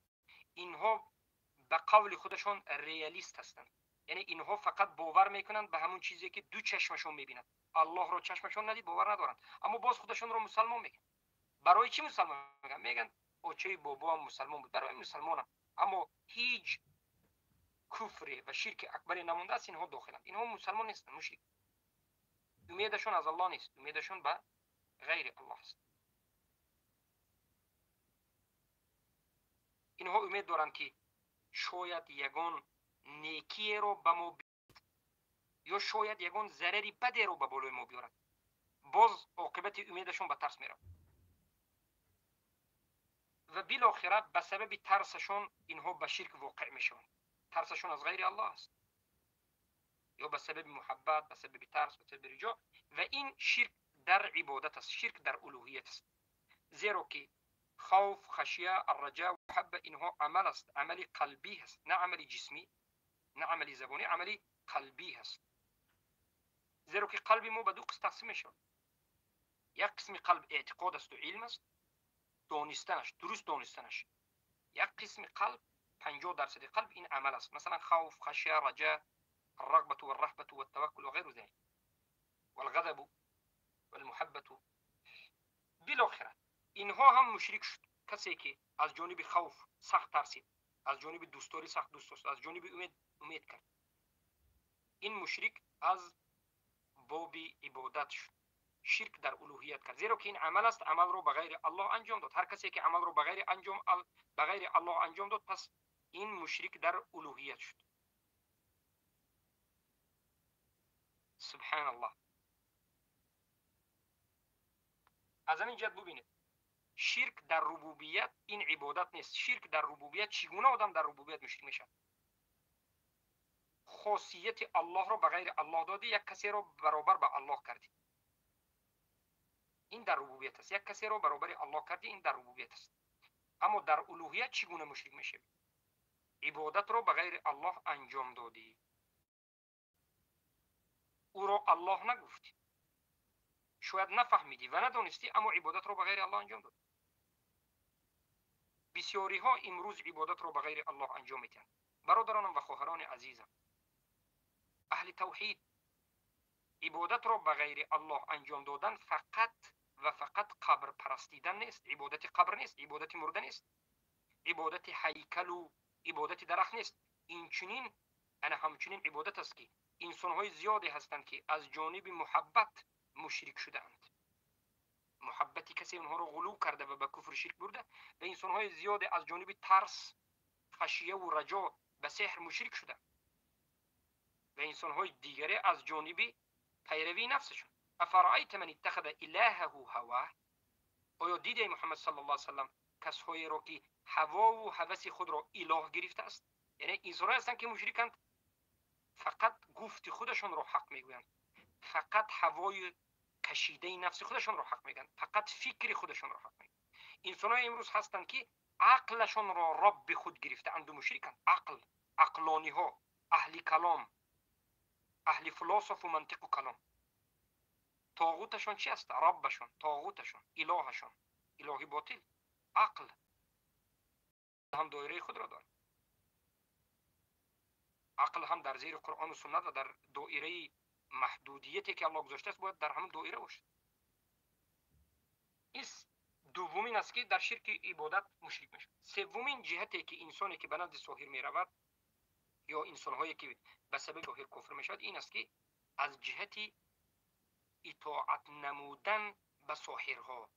اینها به قول خودشان ریالیست هستند. یعنی اینها فقط باور میکنند به همون چیزی که دو چشمشون میبیند. الله رو چشمشون ندید باور ندارند، اما باز خودشون رو مسلمان میگن. برای چی مسلمان میگن؟ میگن اوچه بابا هم مسلمان بود، برای مسلمانم، اما هیچ کفر و شرک اکبری نمونده است. اینها داخلند، اینها مسلمان نیستند، مشرک. امیدشون از الله نیست، امیدشون به غیر الله است. اینها امید دارند که شاید یگان نیکی رو به ما یا شاید یگان ضرری بدی رو به بالای ما بیارد. باز عاقبت امیدشون به ترس میره و بالاخره به سبب ترسشون اینها به شرک واقع میشوند. ترسشون از غیر الله است، یا به سبب محبت، به سبب ترس، به سبب رجا. و این شرک در عبادت است، شرک در الوهیت است. زیرا که خوف، خشیه، الرجاء و محبه اینها عمل است، عملی قلبی است، نه عملی جسمی، نه عملی زبانی، عملی قلبی است. زیرا که قلب ما به دو قسم تقسیم میشه. یک قسم قلب اعتقاد است و علم است، دانستنش، درست دانستنش. یک قسم قلب 50% قلب این عمل است، مثلا خوف، خشیه، رجاء، الرغبة والرهبة والتوكل وغير ذلك، والغضب والمحبة. بالاخره اینها هم مشرک شد. کسی که از جانب خوف سخت ترسید، از جانب دوستداری سخت دوست داشت، از جانب امید کرد، این مشرک از باب عبادت شد، شرک در الوهیت کرد. زیرا که این عمل است، عمل رو به غیر الله انجام داد. هر کسی که عمل رو به غیر الله انجام داد، پس این مشرک در الوهیت شد. سبحان الله. از همین جهت ببینید شرک در ربوبیت این عبادت نیست. شرک در ربوبیت، چگونه آدم در ربوبیت مشرک میشه؟ خاصیت الله رو به غیر الله دادی، یک کسی رو برابر به الله کردی، این در ربوبیت است. یک کسی رو برابر الله کردی، این در ربوبیت است. اما در الوهیت چگونه مشرک میشه؟ عبادت رو به غیر الله انجام دادی، او رو الله نگفتی، شاید نفهمیدی و ندانستی، اما عبادت رو به غیر الله انجام دادی. بسیاری ها امروز عبادت رو به غیر الله انجام میدن. برادرانم و خواهران عزیزم، اهل توحید، عبادت رو به غیر الله انجام دادن فقط و فقط قبر پرستیدن نیست. عبادت قبر نیست، عبادت مرده نیست، عبادت هیکل و عبادت درخت نیست. این چنین همچنین عبادت است که انسان های زیادی هستند که از جانب محبت مشرک شدند. محبتی کسی اونها رو غلو کرده و به کفر شرک برده. و انسان های زیادی از جانب ترس، خشیه و رجا به سحر مشرک شده. و انسان های دیگری از جانب پیروی نفسشون. افرأیت من اتخذ الهه هواه، آیا دیده محمد صلی الله علیه وسلم کسایی را که هوا و هوس خود را اله گرفته است؟ یعنی انسان‌ها هستند که مشرکند، فقط گفت خودشون را حق میگویند، فقط هوای کشیده نفس خودشون را حق میگن، فقط فکر خودشون را حق میگن. انسان‌ها امروز هستند که عقلشون را رب خود گرفته اند و مشرکند. عقلانی ها، اهل کلام، اهل فلسفه و منطق و کلام. طاغوتشون چی است؟ ربشون، طاغوتشون، الهشون، الهی باطل. عقل هم دایره خود را دارد. عقل هم در زیر قرآن و سنت و در دایره محدودیتی که الله گذاشته است باید در همون دایره باشد. این دومین است که در شرک عبادت مشرک میشه. سومین جهتی که انسانی که به نزد ساحر می رود یا انسان‌هایی که به سبب ساحر کفر میشود این است که از جهت اطاعت نمودن به ساحرها.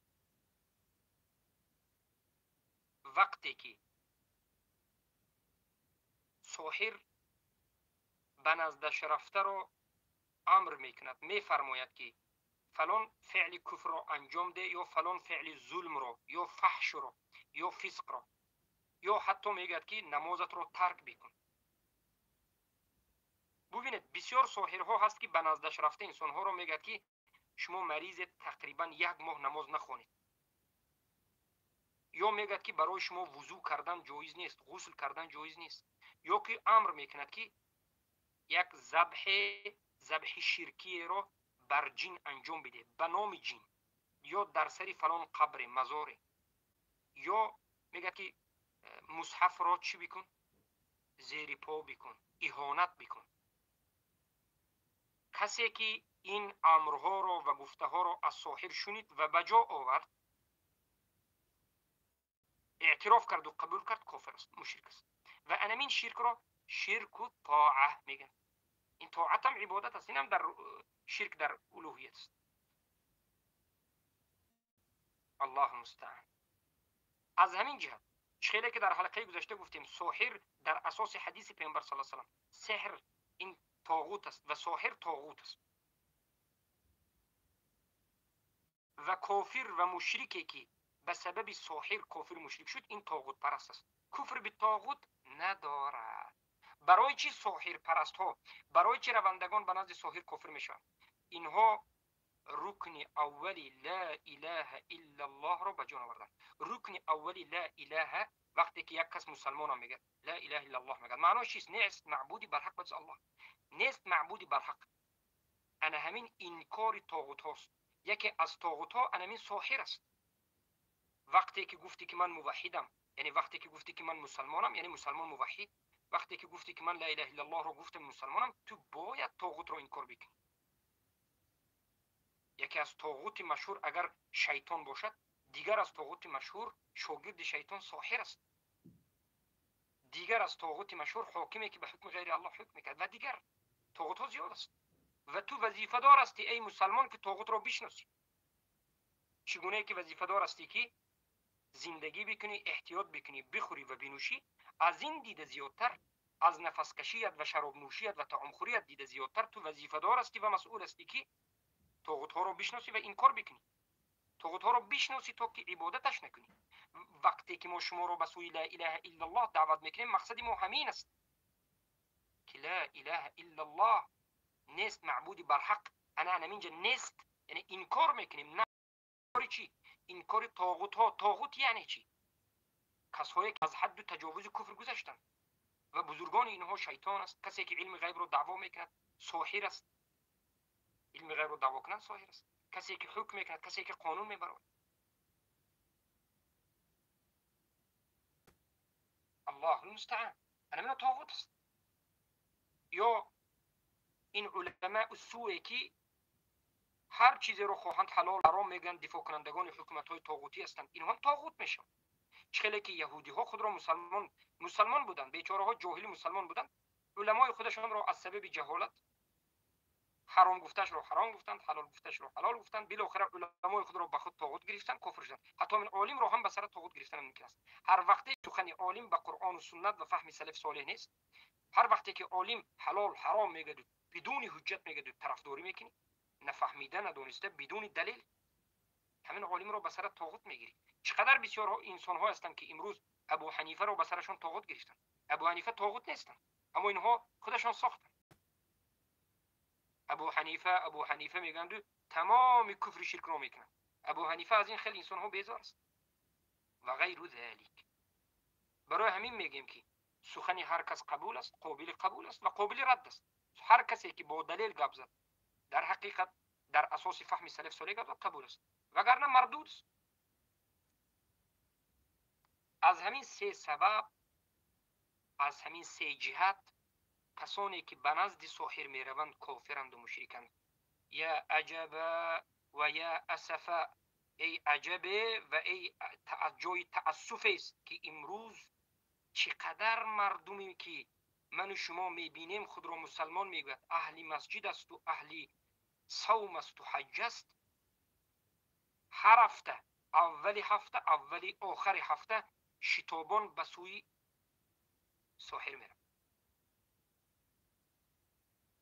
وقتی که ساحر به نزدش رفته را امر میکند، میفرماید که فلان فعل کفر را انجام ده، یا فلان فعل ظلم را، یا فحش را، یا فسق را، یا حتی میگد که نمازت را ترک بکن. ببینید بسیار ساحرها هست که به نزدش رفته انسانها را میگد که شما مریض، تقریبا 1 ماه نماز نخوانید، یا میگد که برای شما وضو کردن جایز نیست، غسل کردن جایز نیست، یا که امر میکند که یک ذبح شرکی را بر جن انجام بده به نام جن، یا در سر فلان قبر مزار، یا میگه که مصحف را چی بکن؟ زیر پا بکن، اهانت بکن. کسی که این امرها رو و گفته ها رو از ساحر شنید و بجا آورد، اعتراف کرد و قبول کرد، کافر است، مشرک است. و انمین شرک را شرک و طاعه میگن. این طاعت هم عبادت است، این هم در شرک در الوهیت است. الله المستعان. از همین جهت خیلی که در حلقه گذشته گفتیم ساحر در اساس حدیث پیامبر صلی الله علیه و سلم، سحر این طاغوت است و ساحر طاغوت است. و کافر و مشرکی که به سبب ساحر کافر مشرک شد، این طاغوت پرست است. کفر به طاغوت ندارد. برای چی ساحر پرست ها، برای چی روندگان به نزد ساحر کافر میشن؟ اینها رکن اولی لا اله الا الله را به جان آوردن. رکن اولی لا اله، وقتی که یک کس مسلمان هم میگه لا اله الا الله میگه، معناش چیست؟ نیست معبودی برحق بجز الله، نیست معبودی برحق. انا همین انکار طاغوت هاست. یکی از طاغوت ها انمین ساحر است. وقتی که گفتی که من موحدم، یعنی وقتی که گفتی که من مسلمانم، یعنی مسلمان موحد. وقتی که گفتی که من لا اله الا الله رو گفتم مسلمانم، تو باید طاغوت رو انکار بکنی. یکی از طاغوت مشهور اگر شیطان باشد، دیگر از طاغوت مشهور شاگرد شیطان ساحر است. دیگر از طاغوت مشهور حاکمی که به حکم غیر الله حکم میکرد و دیگر طاغوت ها زیاد است. و تو وظیفه دار هستی ای مسلمان که طاغوت را بشناسی. چگونه که وظیفه دار هستی که زندگی بکنی، احتیاط بکنی، بخوری و بنوشی، از این دیده زیادتر، از نفس کشیت و شراب نوشیت و طعام خوریت دیده زیادتر تو وظیفه دار هستی و مسئول هستی که طاغوت ها را بشناسی و انکار بکنی. طاغوت ها را بشناسی تا که عبادتش نکنی. وقتی که ما شما را به سوی لا اله الا الله دعوت میکنیم، مقصد ما همین است که لا اله الا الله، نیست معبودی برحق. انا اینجا نیست، یعنی انکار میکنیم. نه انکار چی؟ انکار طاغوت ها. طاغوت یعنی چی؟ کسایی که از حد و تجاوز کفر گذشتن و بزرگان اینها شیطان است. کسی که علم غیب رو دعوا میکند ساحر است. علم غیب رو دعوا کنند ساحر است. کسی که حکم میکند، کسی که قانون میبرد. الله المستعان. انا من طاغوت است. یا این علماء السوء که هر چیزی رو خواهند حلال حرام میگن، دفاع کنندگان حکومت های طاغوتی هستند، اینها هم طاغوت میشن. چخیلی که یهودی ها خود را مسلمان بودند، بیچاره ها جاهلی مسلمان بودند، علمای خودشان را از سبب جهالت حرام گفتش رو حرام گفتند، حلال گفتش رو حلال گفتند، بالاخره علمای خود را به خود طاغوت گرفتند، کافر شدند. حتی من عالم را هم به سر طاغوت گرفتن ممکن است. هر وقتی سخن عالم به قرآن و سنت و فهم سلف صالح نیست، هر وقتی که عالم حلال حرام میگه بدون حجت میگه طرفداری میکنی، نفهمیده ندونسته بدون دلیل، همین عالم رو به سر طاغوت میگیری. چقدر بسیار انسان ها هستند که امروز ابو حنیفه رو به سرشون طاغوت گرفتن. ابو حنیفه طاغوت نیستن، اما اینها خودشان ساختن. ابو حنیفه میگن تمام کفر شرک رو میکنن. ابو حنیفه از این خیلی انسان ها بیزار است و غیر ذلک. برای همین میگیم که سخن هر کس قبول است، قابل قبول است و قابل رد است. هر کسی که با دلیل گپ زد، در حقیقت در اساس فهم سلف صالح گپ زد، قبول است، وگرنه مردود است. از همین سه سبب، از همین سه جهت، کسانی که به نزد ساحر میروند کافرند و مشرکند. یا عجبا و یا اسفا، ای عجبه و ای جای تأسف است که امروز چقدر مردمی که من و شما میبینیم خود را مسلمان میگوید، اهل مسجد است و اهل صوم است و حج است، هر هفته، اولی هفته، اولی آخر هفته، شتابان به سوی ساحر میرن.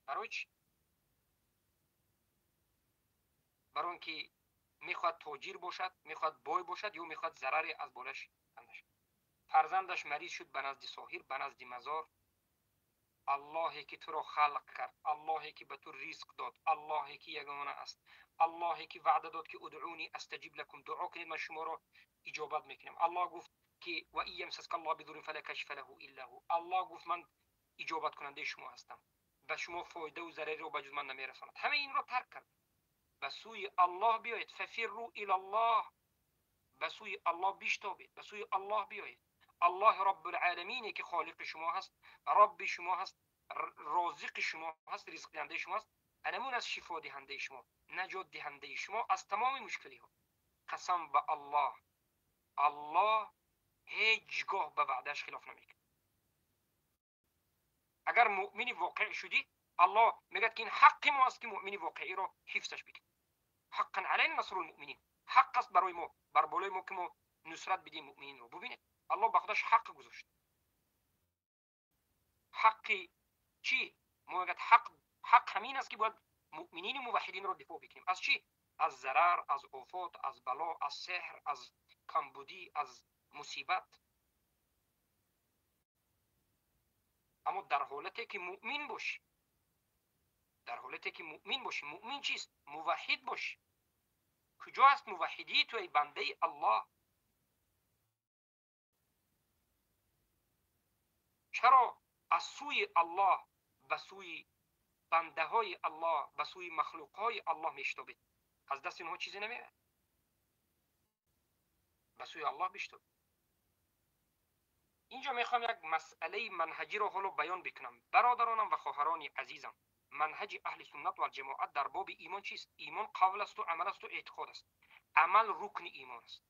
برای چی؟ برای اینکه میخواد تاجر باشد، میخواد بای باشد، یا میخواد ضرری از بالش اندازد. فرزندش مریض شد به نزد ساحر، به نزد مزار. اللهی که تو را خلق کرد، اللهی که به تو رزق داد، اللهی که یگانه است، اللهی که وعده داد که ادعونی استجیب لکم، دعا کنید من شما را اجابت میکنم. الله گفت که و این یمسسک الله بضر فلا کاشف له الا هو. الله گفت من اجابت کننده شما هستم، به شما فایده و ضرری رو به جز من نمیرساند. همه این را ترک کرد، به سوی الله بیایید. ففروا الی الله، به سوی الله بشتابید، به سوی الله بیایید. الله رب العالمینی که خالق شما هست، رب شما هست، رازق شما هست، رزق دهنده شما هست. انمون از شفا دهنده شما، نجات دهنده شما از تمام مشکلی ها. قسم به الله، الله هیچگاه به وعدهش خلاف نمیکنه. اگر مؤمن واقعی شدی، الله میگه که این حق ما است که مؤمن واقعی رو حفظش بکنیم. حقا علینا نصر المؤمنین، حق است برای ما، بر بالای ما که ما نصرت بدیم مؤمنین رو. ببینید الله به خودش حق گذاشت. حق چی؟ ما میگه حق همین است که باید مؤمنین و موحدین رو دفاع بکنیم. از چی؟ از ضرر، از آفات، از بلا، از سحر، از کمبودی، از مصیبت. اما در حالتی که مؤمن باشی، در حالتی که مؤمن باشی. مؤمن چیست؟ موحد باشی. کجا است موحدی تو ای بنده الله؟ چرا از سوی الله به سوی بنده های الله، به سوی مخلوق های الله میشتابید؟ از دست اینها چیزی نمیاد. به سوی الله بشتاب. اینجا میخوام یک مسئله منهجی رو حالا بیان بکنم. برادرانم و خواهران عزیزم، منهج اهل سنت و الجماعت در باب ایمان چیست؟ ایمان قول است و عمل است و اعتقاد است. عمل رکن ایمان است.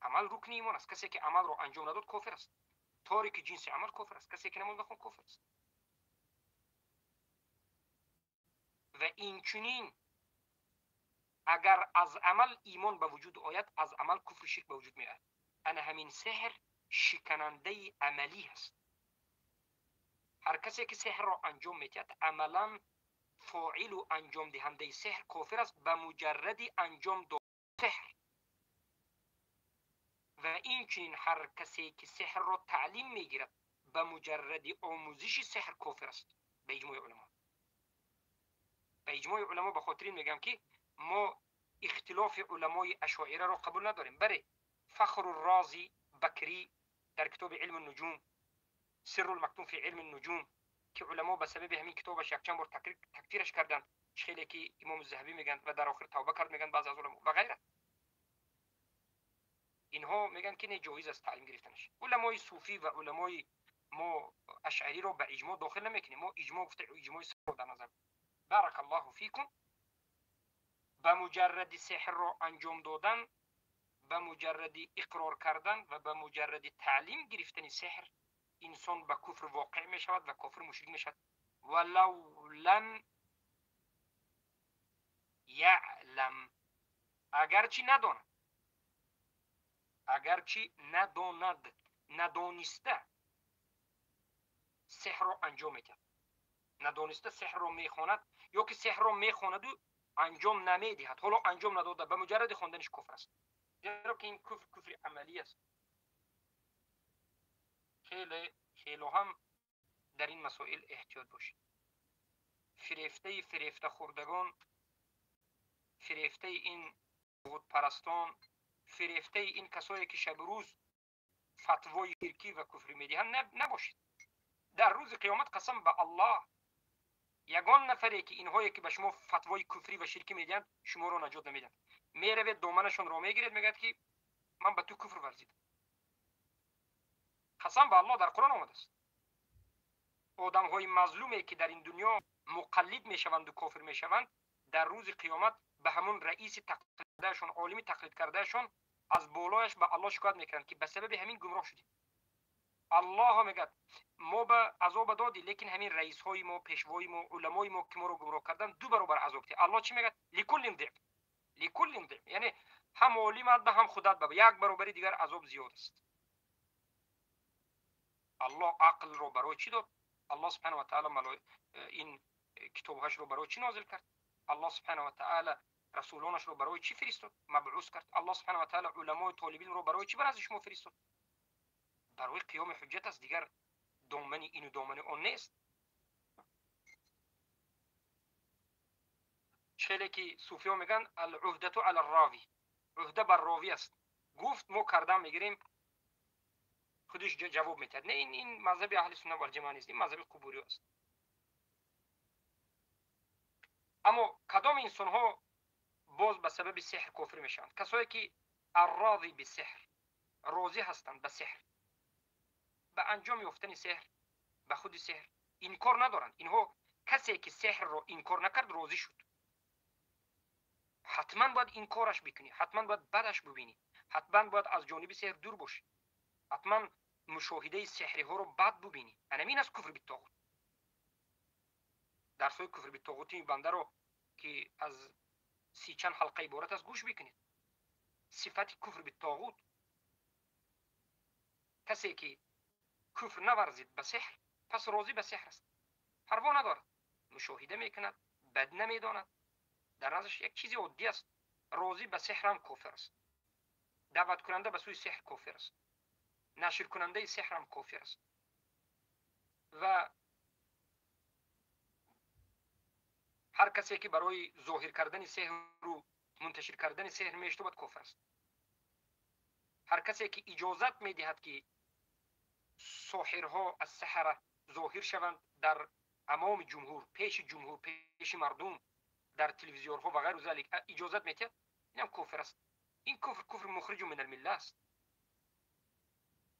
عمل رکن ایمان است. کسی که عمل رو انجام نداد کافر است. تارک جنس عمل کافر است. کسی که نماز نخوند کافر است. و این چنین اگر از عمل ایمان به وجود آید، از عمل کفر شرک به وجود می آید. انا همین سحر شکننده عملی است. هر کسی که سحر را انجام میدهد عملا فاعل و انجام دهنده سحر کافر است به مجرد انجام دادن سحر. و این چنین هر کسی که سحر را تعلیم میگیرد به مجرد آموزش سحر کافر است به اجماع علما. به اجماع علما. به خاطر این میگم که ما اختلاف علمای اشاعره را قبول نداریم. بله، فخر الرازی بکری در کتاب علم النجوم، سر المکتوم فی علم النجوم، که علما به سبب همین کتابش یک چند بار تکفیرش کردند، خیلی که امام الذهبی میگن و در آخر توبه کرد میگن بعضی از علما و غیره. اینها میگن که نه، جایز است تعلیم گرفتنش. علمای صوفی و علمای ما اشعری رو به اجماع داخل نمیکنیم. ما اجماع گفته اجماع سر در نظر. بارک الله فیکم. به مجرد سحر را انجام دادن، به مجرد اقرار کردن و به مجرد تعلیم گرفتن سحر، انسان به کفر واقع می شود و کافر مشرک می شود. ولو لم یعلم، اگرچه نداند، اگرچه نداند، ندانسته سحر را انجام میدهد، ندانسته سحر را میخواند، یا که سحر را میخواند و انجام نمیدهد، حالا انجام نداده، به مجرد خواندنش کفر است. زیرا که این کفر عملی است. خیلی هم در این مسائل احتیاط باشید. فریفته خوردگان، فریفته این بود پرستان، فریفته این کسایی که شب روز فتوای شرکی و کفری میدهند نباشید. در روز قیامت قسم به الله، یگان نفری که اینهایی که به شما فتوای کفری و شرکی میدهند شما رو نجات نمیدن. میروید دامنشون رو میگیرید، میگید که من به تو کفر ورزیدم. قسم به الله در قرآن آمده است. آدم های مظلومی که در این دنیا مقلد میشوند و کافر میشوند، در روز قیامت به همون رئیس تقلید کردهشون، عالمی تقلید کردهشون، از بالایش به الله شکایت میکنند که به سبب همین گمراه شدیم. الله میگه ما به عذاب دادی، لیکن همین رئیس های ما، پیشوای ما، علمای ما که ما رو گمراه کردن دو برابر عذاب ده. الله چی میگه؟ لکل ضعف، لکل ضعف، یعنی هم عالمت به هم خودت به یک برابری دیگر عذاب زیاد است. الله عقل رو برای چی داد؟ الله سبحانه و تعالی این کتابهاش رو برای چی نازل کرد؟ الله سبحانه و تعالی رسولانش رو برای چی فرستاد؟ مبعوث کرد. الله سبحانه و تعالی علمای طالبین رو برای چی از شما فرستاد؟ برای قیام حجت است. دیگر دامن این و دامن اون نیست. چهلی که صوفی ها میگن العهدة علی الراوی، عهده بر راوی است. گفت ما کردم میگیریم، خودش جواب میتد. نه، این مذهب اهل سنت و الجماعه نیست، این مذهب قبوری است. اما کدام انسان ها باز به سبب سحر کافر میشن؟ کسایی که الراضی به سحر، راضی هستند به سحر، به انجام یافتن سحر، به خود سحر انکار ندارند. اینها کسی که سحر رو انکار نکرد راضی شد. حتما باید این کارش بکنی، حتما باید بدش ببینی، حتما باید از جانب سحر دور باشی، حتما مشاهده سحری ها رو بد ببینی. این از کفر بالطاغوت. درسای کفر بالطاغوتی بنده رو که از 30 چند حلقه عبارت از گوش بکنید. صفت کفر بالطاغوت، کسی که کفر نورزید به سحر پس راضی به سحر است، پروا ندارد، مشاهده میکند، بد نمیداند، در نظرش یک چیزی عادی است. راضی به سحر هم کافر است. دعوت کننده به سوی سحر کافر است، نشر کننده سحر هم کافر است و هر کسی که برای ظاهر کردن سحر رو منتشر کردن سحر میشته باید کافر است. هر کسی که اجازت میدهد که ساحرها از سحر ظاهر شوند در امام جمهور، پیش جمهور، پیش مردم، در تلویزیون ها و غیر ذلك اجازت میدهد، این هم کافر است. این کفر مخرج من المله است.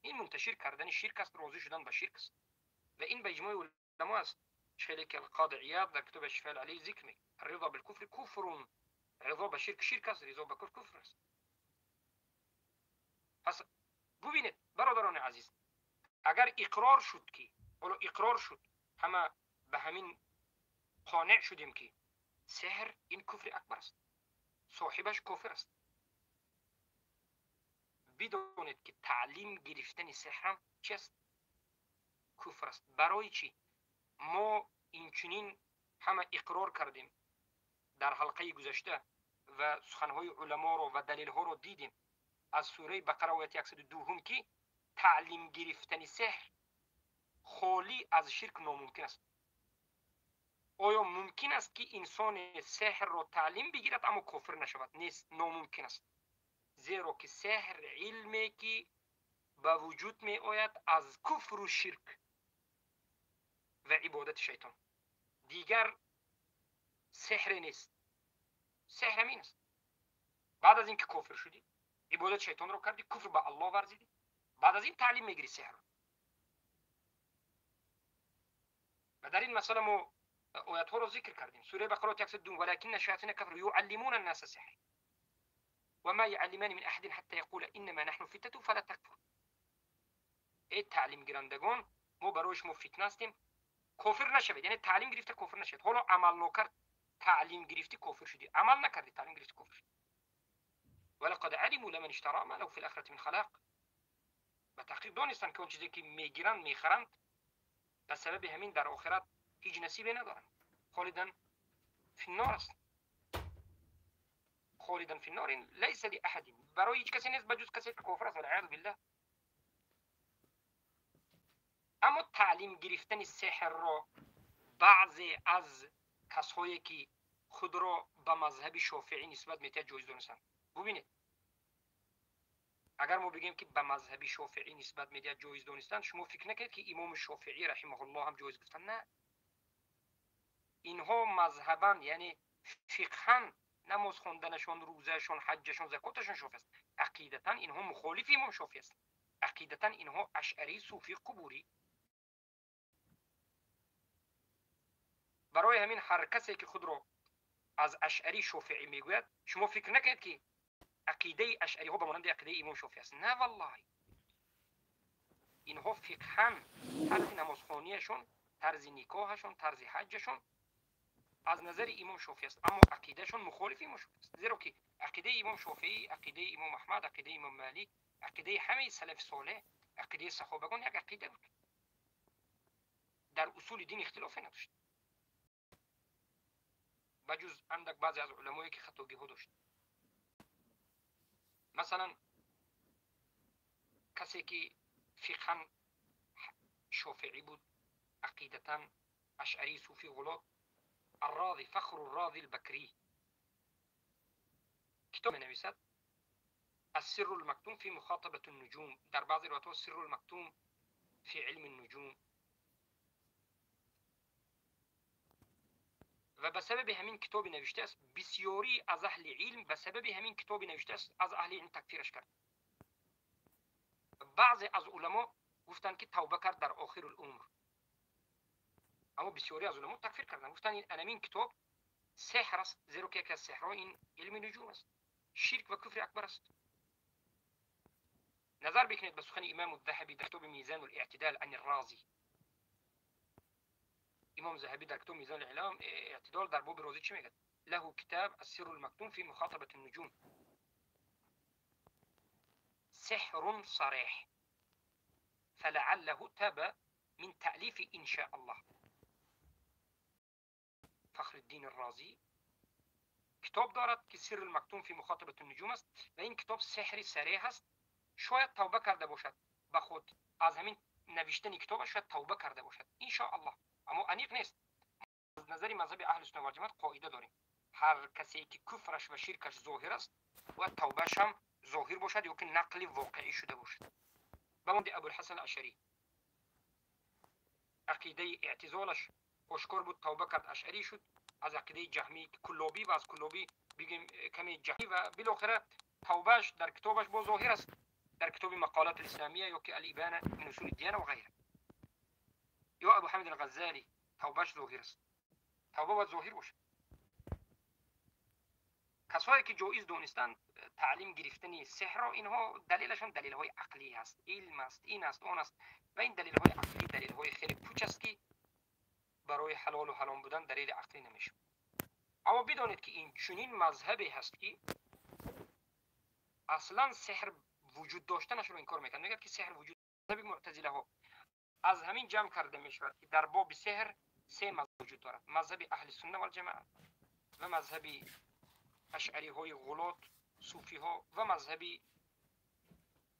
این منتشر کردن شرک است، راضی شدن به شرک است و این به اجماع علما است. شیخ القاضی عیاض در کتاب شفاء العلی ذکر میکنه الرضا بالکفر کفر، رضا به شرک شرک است، رضا به کفر کفر است. پس ببینید برادران عزیز، اگر اقرار شد که حالا اقرار شد همه به همین قانع شدیم که سحر این کفر اکبر است، صاحبش کافر است، بدونید که تعلیم گرفتن سحر هم چی است؟ کفر است. برای چی؟ ما اینچنین همه اقرار کردیم در حلقه گذشته و سخنهای علما رو و دلیل ها رو دیدیم از سوره بقره آیه 102 که تعلیم گرفتن سحر خالی از شرک ناممکن است. آیا ممکن است که انسان سحر را تعلیم بگیرد اما کافر نشود؟ نیست، ناممکن است. زیرا که سحر علمی که به وجود می آید از کفر و شرک و عبادت شیطان، دیگر سحر نیست. سحر همین است. بعد از اینکه کافر شدی، عبادت شیطان رو کردی، کفر به الله ورزیدی، بعد از این تعلیم میگیری سحر. و در این مسئله ما آیات ها رو ذکر کردیم. سوره بقره 102 ولكن الشیاطین کفروا يعلمون الناس السحر وما يعلمان من احد حتى يقول انما نحن فتنه فلا تكفر. ای تعلیم گیرندگان، ما برای شما فتنه هستیم، کافر نشوید. یعنی تعلیم گرفته کافر نشوید. حالا عمل نکرد تعلیم گرفتی کافر شدی، عمل نکردی تعلیم گرفتی کافر شدی. ولقد علموا لمن اشترى ما له في الاخره من خلاق. به تحقیق دانستن که اون چیزی که میگیرند میخرند به سبب همین در آخرت هیچ نصیبی ندارند. خالدن فی النار است. خالدن فی النار لیس لاحد، برای هیچ کسی نیست بجز کسی که کافر است والعیاذ بالله. اما تعلیم گرفتن سحر را بعضی از کسایی که خود را به مذهب شافعی نسبت میدهند جایز دانستند. ببینید اگر ما بگیم که به مذهب شافعی نسبت میدهند جایز دانستند، شما فکر نکنید که امام شافعی رحمه الله هم جایز گفتن. نه، اینها مذهبا یعنی فقها نماز خواندنشون، روزهشون، حجشون، زکاتشون شافعی است. عقیدتا اینها مخالف امام شافعی است. عقیدتا اینها اشعری، صوفی، قبوری. برای همین هر کسی که خود را از اشعری شافعی میگوید، شما فکر نکنید که عقیده اشعری ها به مانند عقیده امام شافعی است. نه والله، اینها فقها طرز نمازخوانیشون، طرز نکاحشون، طرز حجشون از نظر امام شافعی است، اما عقیدهشون مخالف امام شافعی است. زیرا که عقیده امام شافعی، عقیده امام احمد، عقیده امام مالک، عقیده همه سلف صالح، عقیده صحابگان یک عقیده بود، در اصول دین اختلافی نداشت، بجز اندک بعضی از علمایی که خطاگی ها داشت. مثلا کسی که فقها شافعی بود، عقیدتا اشعری، صوفی، غلات، الراضی، فخر الراضی البکری کتاب نویسد السر المكتوم في مخاطبة النجوم، در بعض روایات السر المكتوم في علم النجوم. و به سبب همین کتاب نوشته است بسیاری از اهل علم به سبب همین کتاب نوشته است از اهل علم تکفیرش کرد. بعضی از علما گفتند که توبه کرد در آخر العمر. اما بسیاری از علما تکفیر کردن، گفتن این انمین کتاب سحر است، زیرا که یکی از سحرها این علم نجوم است، شرک و کفر اکبر است. نظر بکنید به سخن امام الذهبی در کتاب میزان الاعتدال عن الرازی. امام ذهبی در کتاب میزان الاعتدال در باب رازی چی میگه؟ له کتاب السر المكتوم في مخاطبة النجوم، سحر صريح فلعله تاب من تألیف إن شاء الله. فخر الدین الرازی کتاب دارد که سر المکتوم فی مخاطبة النجوم است و این کتاب سحری صریح است، شاید توبه کرده باشد به خود از همین نوشتن کتاب، شاید توبه کرده باشد ان شاء الله، اما انیق نیست. از نظر مذهب اهل سنت و جماعت قاعده داریم هر کسی که کفرش و شرکش ظاهر است و توبهش هم ظاهر باشد یا که نقل واقعی شده باشد. بماند ابوالحسن الاشعری عقیده اعتزالش آشکار بود، توبه کرد، اشعری شد، از عقیده جهمی کلابی و از کلابی بگیم کمی جهمی و بالاخره توبهش در کتابش با ظاهر است، در کتاب مقالات الاسلامیه یا که الابانه من اصول الدیانه و غیره. یا ابو حامد الغزالی توبهش ظاهر است، توبه باید ظاهر باشه. کسایی که جایز دونستند تعلیم گرفتن سحر را، اینها دلیلشان دلیل های عقلی است، علم است، این است، آن است، و این دلیل های عقلی دلیل های خیلی پوچ است که برای حلال و حرام بودن دلیل عقلی نمیشه. اما بدانید که این چنین مذهبی هست که اصلا سحر وجود داشتنش رو انکار میکنه، میگه که سحر وجود مذهب معتزله ها از همین جمع کرده میشود که در باب سحر سه مذهب وجود دارد: مذهب اهل سنت و الجماعه و مذهب اشعری های غلات صوفی ها و مذهب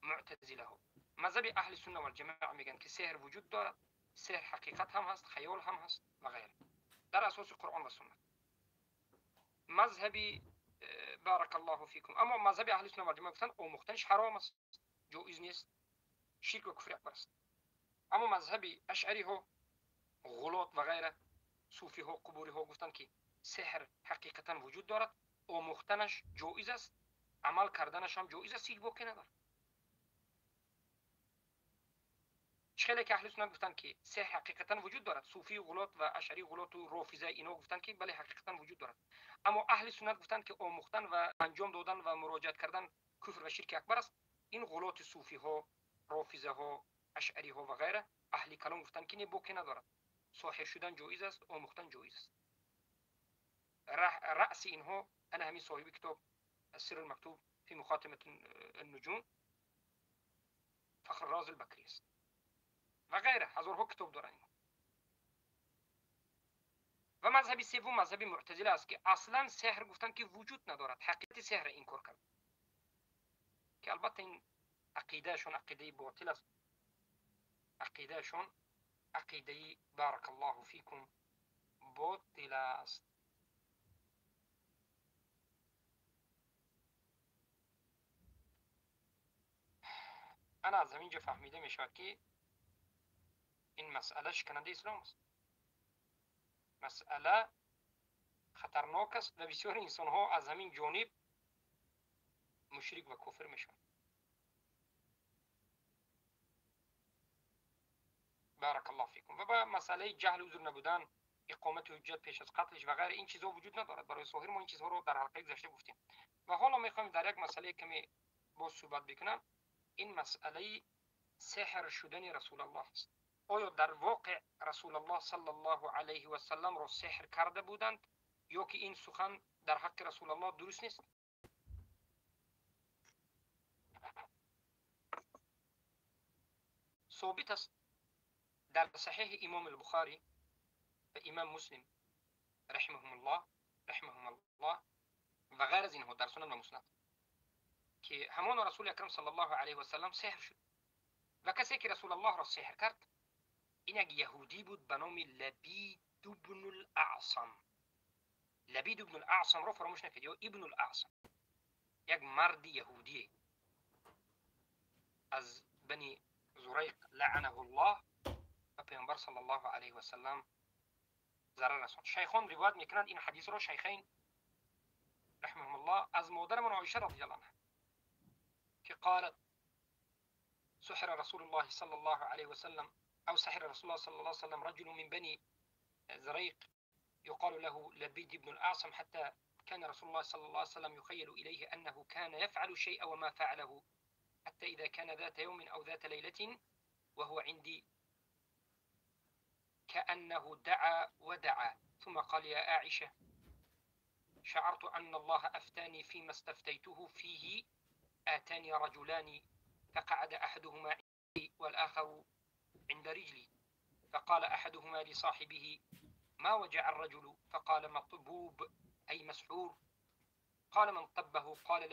معتزله ها. مذهب اهل سنت و الجماعه میگن که سحر وجود دارد، سحر حقیقت هم هست، خیال هم هست و غیره، در اساس قرآن و سنت. مذهب بارک الله فیکم، اما مذهب اهل سنت و الجماعه گفتن آموختنش حرام است، جایز نیست، شرک و کفر اکبر است. اما مذهب اشعری ها غلات و غیره صوفی ها قبوری ها گفتن که سحر حقیقتا وجود دارد، آموختنش جایز است، عمل کردنش هم جایز است، هیچ باکی نداره. خیلی که اهل سنت گفتن که سحر حقیقتا وجود دارد، صوفی غلات و اشعری غلات و رافضه اینا گفتن که بله حقیقتا وجود دارد. اما اهل سنت گفتن که آموختن و انجام دادن و مراجعت کردن کفر و شرک اکبر است. این غلات صوفی ها، رافضه ها، اشعری ها و غیره اهل کلام گفتن که نه باکی ندارد، ساحر شدن جایز است، آموختن جایز است. رأس اینها انا همین صاحب کتاب السر المكتوب في مخاتمة النجوم فخر راز البکری است و غیره، هزارها کتاب دارن. و مذهب سوم مذهب معتزله است که اصلا سحر گفتن که وجود ندارد، حقیقت سحر انکار کرد، که البته این عقیدهشون عقیده باطل است، عقیدهشون عقیده بارک الله فیکم باطل است. انا از همینجا فهمیده می شود که این مسئله شکننده اسلام است، مسئله خطرناک است و بسیار انسان ها از همین جانب مشرک و کافر می شوند. بارک الله فیکم. و با مسئله جهل و عذر نبودن، اقامت حجت پیش از قتلش و غیر این چیزها وجود ندارد. برای ساحر ما این چیزها رو در حلقه گذشته گفتیم و حالا میخوایم در یک مسئله کمی باز صحبت بکنم. این مسئله سحر شدن رسول الله است. آیا در واقع رسول الله صلی الله علیه و سلم را سحر کرده بودند یا که این سخن در حق رسول الله درست نیست؟ ثابت است در صحیح امام البخاری و امام مسلم رحمهم الله و غیر از اینها در سنن و مسند که همان رسول اکرم صلی الله علیه و سلم سحر شد و کسی که رسول الله را سحر کرد این یک یهودی بود به نام لبید بن الاعصم. لبید بن الاعصم را فراموش نکنید، یا ابن الاعصم، یک مرد یهودی از بنی زریق لعنه الله و پیامبر صلی الله علیه و سلم ضرر رساند. شیخان روایت میکنند این حدیث را شیخین رحمهم الله از مادر من عایشه رضی الله عنها که قالت سحر رسول الله صلی الله علیه و سلم او سحر رسول الله صلی الله علیه و سلم رجل من بني زريق يقال له لبيد بن الأعصم، حتى كان رسول الله صلى الله عليه وسلم يخيل إليه أنه كان يفعل شيئا وما فعله، حتى إذا كان ذات يوم أو ذات ليلة وهو عندي كأنه دعا ودعا ثم قال: يا عائشة، شعرت أن الله أفتاني فيما استفتيته فيه، آتاني رجلان فقعد أحدهما عندي والآخر عند رجلي، فقال أحدهما لصاحبه: ما وجع الرجل؟ فقال: مطبوب أي مسحور. قال: من طبه؟ قال: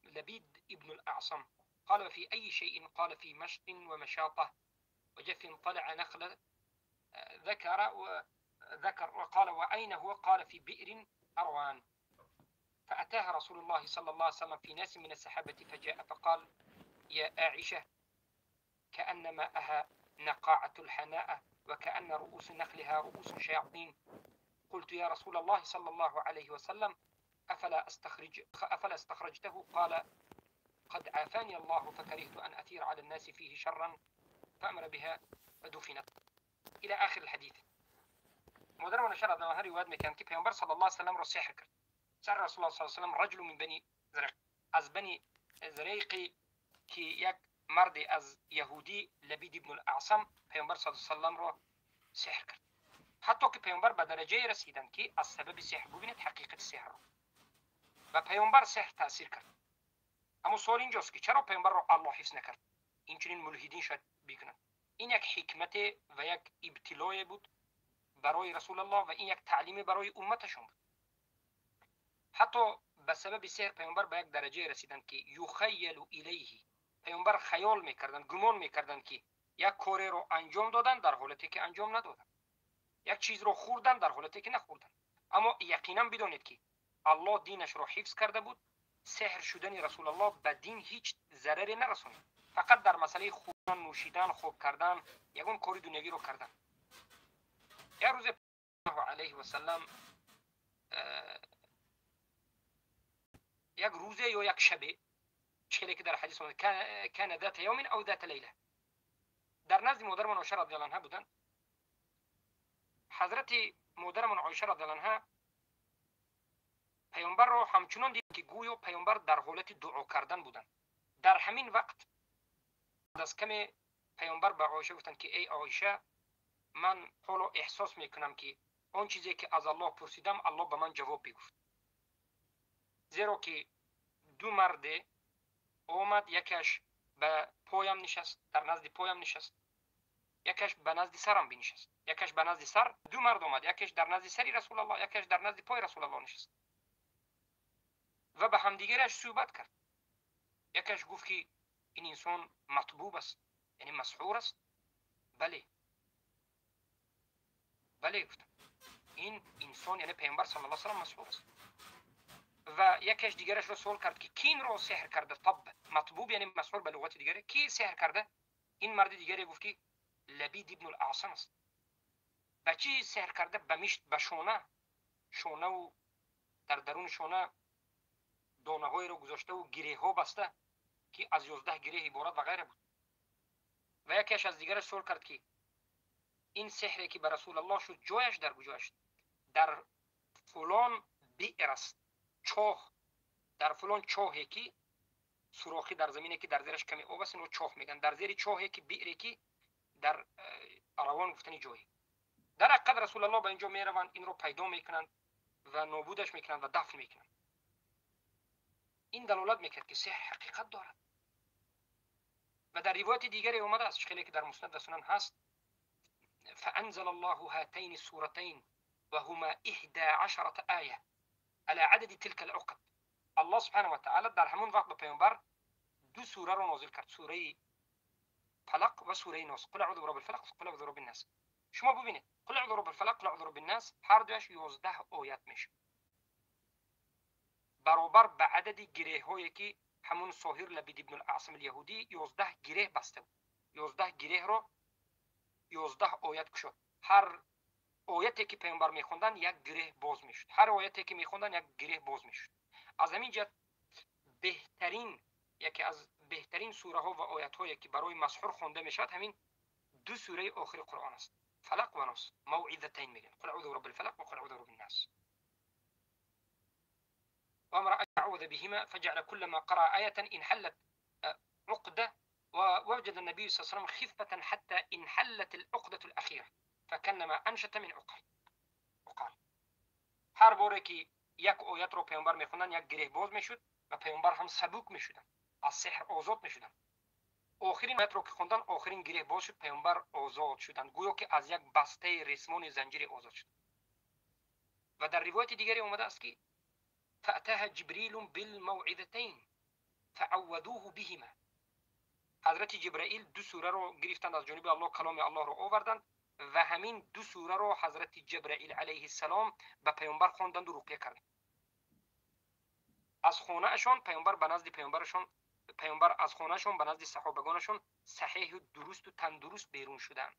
لبيد ابن الأعصم. قال: في أي شيء؟ قال: في مشط ومشاطة وجف طلع نخلة. ذكر وقال: وأين هو؟ قال: في بئر أروان. فأتاها رسول الله صلى الله عليه وسلم في ناس من السحابة فجاء فقال: يا عائشة، كأن ماءها نقاعة الحناء وكأن رؤوس نخلها رؤوس شياطين. قلت: يا رسول الله صلى الله عليه وسلم، أفلا استخرجته؟ قال: قد عافاني الله فكرهت أن أثير على الناس فيه شرا، فأمر بها فدفنت. إلى آخر الحديث. مدرم نشر دمها روایت میکنند که پیامبر صلی الله علیه و سلم را سحر کرد. سحر رسول الله صلی الله علیه و سلم رجل من بنی زرق، از بنی زریقی که یک مرد از یهودی لبید ابن الاعصم پیامبر صلی الله علیه و سلم را سحر کرد. حتی که پیامبر به درجه رسیدند که از سبب سحر، ببینید حقیقت سحر را، و پیامبر سحر تاثیر کرد. اما سوال اینجاست که چرا پیامبر را الله حفظ نکرد؟ این چنین ملحدین شاید بگویند این یک حکمت و یک ابتلای بود برای رسول الله و این یک تعلیم برای امتشون بود. حتی به سبب سحر پیامبر به یک درجه رسیدند که یخیل الیه، پیامبر خیال میکردن، گمان میکردن که یک کاری رو انجام دادن در حالتی که انجام ندادن، یک چیز رو خوردن در حالتی که نخوردن. اما یقینا بدونید که الله دینش رو حفظ کرده بود. سحر شدن رسول الله به دین هیچ ضرری نرسونید، فقط در مسئله خوردن، نوشیدن، خوب کردن، یگون کاری دنیوی رو کردن. یک روز الله علیه و سلم یک روزه یا یک شبه، چیزی که در حدیث اومده کان ذات یوم او ذات لیله، در نزد مادرمان عایشه رضی الله عنها بودن. حضرت مادرمان عایشه رضی الله عنها پیامبر را همچنان دید که گویا پیامبر در حالت دعا کردن بودند. در همین وقت از کم پیامبر به عایشه گفتند که ای عایشه، من حالا احساس میکنم که آن چیزی که از الله پرسیدم الله به من جواب بگفت، زیرا که دو مرد آمد، یکش به پایم نشست، در نزد پایم نشست، یکش به نزد سرم بنشست، یکش به نزد سر. دو مرد آمد، یکش در نزد سری رسول الله، یکش در نزد پای رسول الله نشست و به همدیگرش صحبت کرد. یکش گفت که این انسان مطبوب است، یعنی مسحور است. بله گفتم، این انسان یعنی پیامبر صلی الله علیه و سلم مسحور است. و یکش دیگرش رو سوال کرد که کین رو سحر کرده؟ طب مطبوب یعنی مسحور به لغت دیگره، کی سحر کرده؟ این مرد دیگری گفت که لبید ابن الاعصم است. به چی سحر کرده؟ به مشت، به شونه و در درون شونه دانه های رو گذاشته و گره ها بسته که از 11 گره عبارت و غیره بود. و یکیش از دیگرش سوال کرد که این سحری که به رسول الله شد جایش در کجاست؟ در فلان بئر است، چاه، در فلان چاهی که سوراخی در زمینه که در زیرش کمی آب است، اینو چاه میگن. در زیر چاهی که بئری که در اروان گفتنی جایی. در حقیقت رسول الله به اینجا میروند، این رو پیدا میکنند و نابودش میکنند و دفن میکنند. این دلالت میکرد که سحر حقیقت دارد. و در روایت دیگری اومده است، خیلی که در مسند و سنن هست، فانزل الله هاتین السورتين وهما 11 آیه على عدد تلك العقد. الله سبحانه و تعالی در همون وقت به پیامبر دو سوره رو نازل کرد، سوره فلق و سوره ناس. قل اعوذ برب الفلق، قل اعوذ برب الناس. شما ببینید قل اعوذ برب الفلق، قل اعوذ برب الناس، هر دوش 11 آیت میشه، برابر به عدد گره هایی که همون ساحر لبید ابن الاعصم الیهودی 11 گره بسته بود. 11 گره رو 11 آیت کشد. هر آیتی که پیامبر میخوندن یک گره باز میشد، هر آیتی که میخوندن یک گره باز میشد. از همین جهت یکی از بهترین سوره ها و آیت هایی که برای مسحور خونده میشد همین دو سوره آخر قرآن است، فلق و ناس، موعظتین میگن، قل اعوذ برب الفلق و قل اعوذ برب الناس. وامر ان يعوذ بهما فجعل كلما قرأ آية انحلت عقدة، ووجد النبي صلى الله عليه وسلم خفة حتى انحلت العقدة الأخيرة فكانما انشط من عقال. هر باره که یک آیت رو پیامبر میخوندن یک گره باز میشد و پیامبر هم سبک میشدن، از سحر آزاد میشدن. آخرین آیت رو که خوندن آخرین گره باز شد، پیامبر آزاد شدن، گویا که از یک بسته ریسمان زنجیر آزاد شد. و در روایت دیگری اومده است که فأتاها جبریل بالموعظتین فعوذوه بهما. حضرت جبرائیل دو سوره رو گرفتند از جانب الله، کلام الله رو آوردند و همین دو سوره رو حضرت جبرائیل علیه السلام به پیامبر خواندند و رقیه کردند. از خانه اشون پیامبر به نزد پیامبر از خانه شون به نزد صحابگانشون صحیح و درست و تندرست بیرون شدند.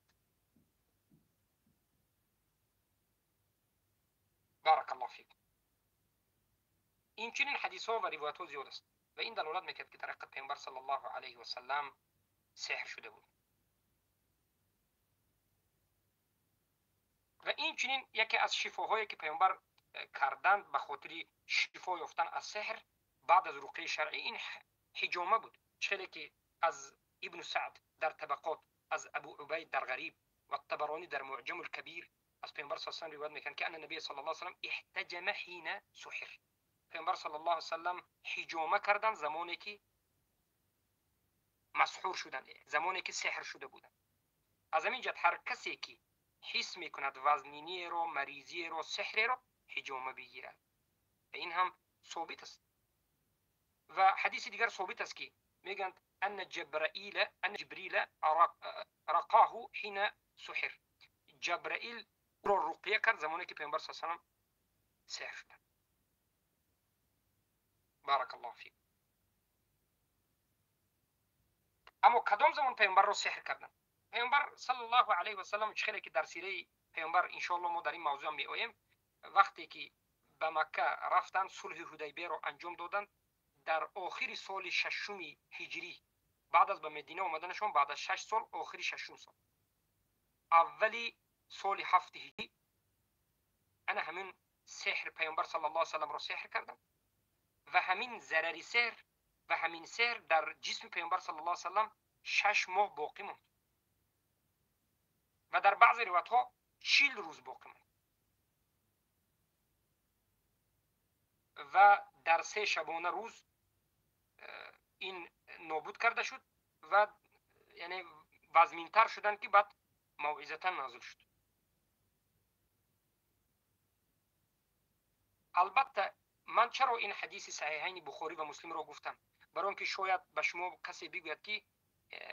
بارک الله فیک. این چنین حدیث ها و روایت ها زیاد است و این دلالت میکرد که در حقیقت پیامبر صلی الله علیه و سلم سحر شده بود. و این چنین یکی از شفاهایی که پیامبر کردند به خاطر شفا یافتن از سحر بعد از رقیه شرعی این حجامه بود. چه که از ابن سعد در طبقات، از ابو عبید در غریب و طبرانی در معجم الکبیر از پیامبر صلی الله علیه و روایت میکنند که ان نبی صلی الله علیه و احتجم حين سحر. پیامبر صلی الله علیه و سلم حجامه کردند زمانی که مسحور شدند، زمانی که سحر شده بودند. از همین جهت هر کسی که حس میکند وزنینی رو، مریضی رو، سحر رو، حجامه بگیرد. این هم ثابت است. و حدیث دیگر ثابت است که میگند ان جبریل رقاه حين سحر. جبرائیل رو رقیه کرد زمانی که پیامبر صلی الله علیه و سحر شد. بارک الله فیک. اما کدام زمان پیامبر رو سحر کردن؟ پیامبر صلی الله علیه و سلم خیلی که در سیره پیامبر ان شاء الله ما در این موضوع می آییم، وقتی که به مکه رفتن صلح حدیبیه رو انجام دادند در آخر سال ششم هجری، بعد از به مدینه آمدنشون بعد از 6 سال، آخر ششم سال، اولی سال 7 هجری، انا همین سحر پیامبر صلی الله علیه و سلم رو سحر کردن و همین ضرری سحر و همین سحر در جسم پیامبر صلی الله علیه و سلم 6 ماه باقی موند و در بعض روایت ها 40 روز باقی موند و در 3 شبانه روز این نابود کرده شد و یعنی وزمینتر شدن که بعد موعظتا نازل شد. البته من چرا این حدیث صحیحین بخاری و مسلم رو گفتم؟ برای اینکه شاید به شما کسی بگوید که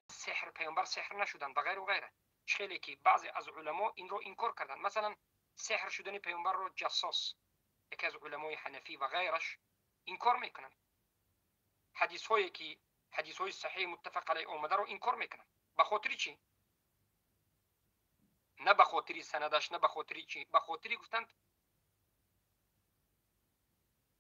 سحر پیامبر سحر نشدن و غیره و غیره. خیلی که بعضی از علما این رو انکار کردن. مثلا سحر شدن پیامبر رو جساس، یکی از علمای حنفی و غیرش انکار میکنن. حدیث های صحیح متفق علیه آمده رو انکار میکنن. به خاطر چی؟ نه به خاطر سندش، نه به خاطر چی، به خاطر گفتند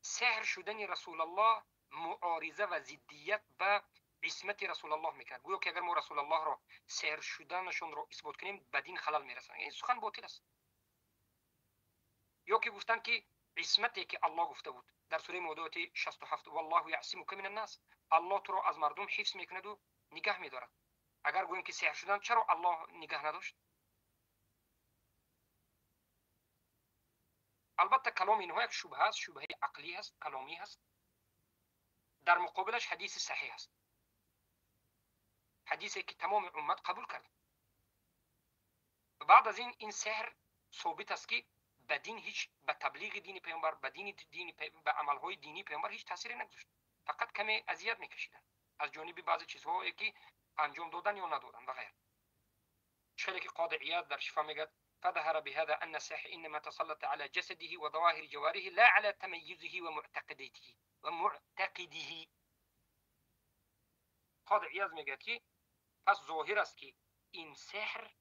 سحر شدن رسول الله معارضه و ضدیت به عصمت رسول الله میکرد. گویا که اگر ما رسول الله رو سحر شدنشون رو اثبات کنیم به دین خلل میرسن. این سخن باطل است. یا که گفتن که عصمتی که الله گفته بود در سوره مودات 67 والله یعصمک من الناس، الله تو رو از مردم حفظ میکند و نگاه میدارد. اگر گوییم که سحر شدن چرا الله نگاه نداشت؟ البته کلام اینها یک شبهه است، شبهه عقلی است، کلامی است. در مقابلش حدیث صحیح است، حدیثی که تمام امت قبول کرد. بعد از این سحر ثابت است که به دین هیچ، به تبلیغ دین پیامبر، به عملهای دینی پیامبر هیچ تأثیری نگذاشت. فقط کمی اذیت میکشیدن از جانب بعضی چیزهایی که انجام دادن یا ندادن و غیره. چه که قاضی عیاض در شفا میگه فظهر بهذا ان السحر انما تسلط على جسده وظواهر جوارحه لا على تميزه ومعتقده. قاضی عیاض میگه که پس ظاهر است که این سحر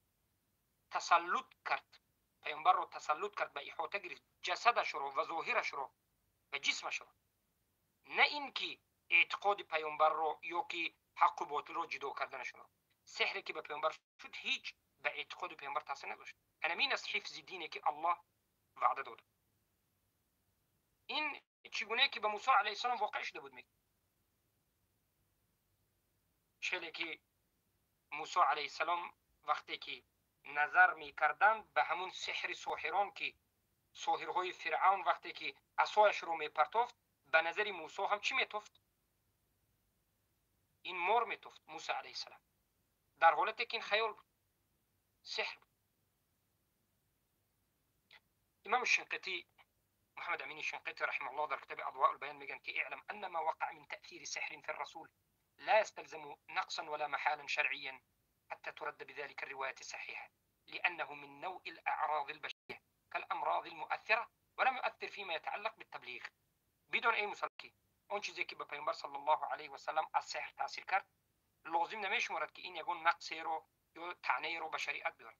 تسلط کرد، پیامبر رو تسلط کرد، به احاطه گرفت جسدش رو و ظاهرش رو و جسمش رو، نه اینکه اعتقاد پیامبر رو یا که حق و باطل رو جدا کردنش رو. سحری که به پیامبر شد هیچ به اعتقاد پیامبر تاثیر نداشت. همین است حفظ دینی که الله وعده داد. این چگونه که به موسی علیه السلام واقع شده بود. چه که موسی علیه السلام وقتی که نظر میکردند به همون سحر ساحران که ساحرهای فرعون وقتی که عصایش رو میپرتافت، به نظر موسی هم چی میتافت؟ این مار میتافت موسی علیه السلام، در حالتی که این خیال بود، سحر بود. امام شنقیطی، محمد امین شنقیطی رحمه الله در کتاب اضواء البیان میگن که اعلم ان ما وقع من تأثیر سحر في الرسول لا يستلزم نقصا ولا محالا شرعيا حتى ترد بذلك الرواية الصحيحة لأنه من نوع الأعراض البشرية كالأمراض المؤثرة ولم يؤثر فيما يتعلق بالتبلیغ. بدون أي مسلکی اون چیزی که به پیامبر صلی الله علیه و سلم از سحر تاثیر کرد لازم نمیشمارد که این یگون نقصی رو یا طعنه رو به شریعت بیاره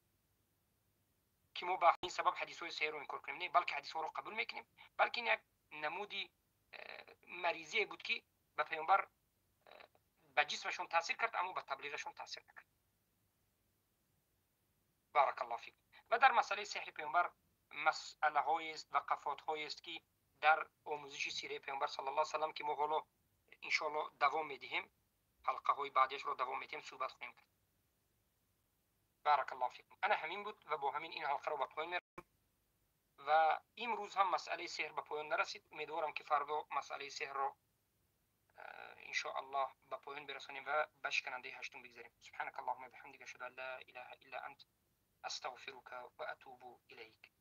که ما به این سبب حدیث های سحر رو انکار کنیم. نه، بلکه حدیث ها رو قبول میکنیم، بلکه این یک نمودی مریضی بود که به پیامبر به جسمشون تاثیر کرد اما به تبلیغشون تاثیر نکرد. بارک الله فیک. و در مسئله سحر پیامبر مسئله هایی است و وقفات هایی است که در آموزش سیره پیامبر صلی الله علیه و سلم که ما حالا ان شاء الله دوام میدیم، حلقه های بعدیش رو دوام میدیم، صحبت خواهیم کرد. بارک الله فیکم. انا همین بود و با همین این حلقه رو به پایان میرسیم و امروز هم مسئله سحر به پایان نرسید. امیدوارم که فردا مسئله سحر رو ان شاء الله به پایان برسونیم و به شکننده هشتم بگذاریم. سبحانك اللهم وبحمدك اشهد ان لا اله الا انت استغفرك واتوب اليك.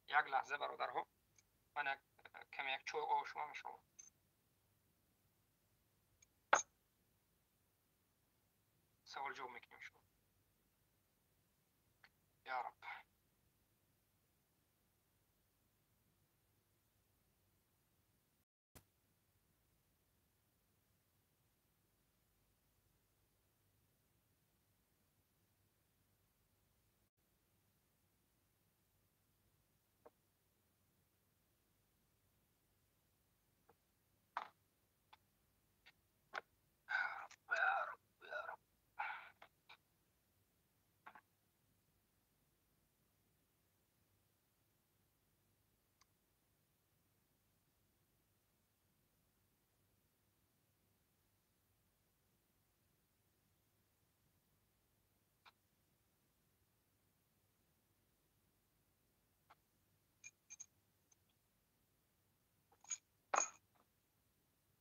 یک لحظه برادرها، من کمی یک چای آب شما میشم. سوال جواب میکنیم شما. یا رب.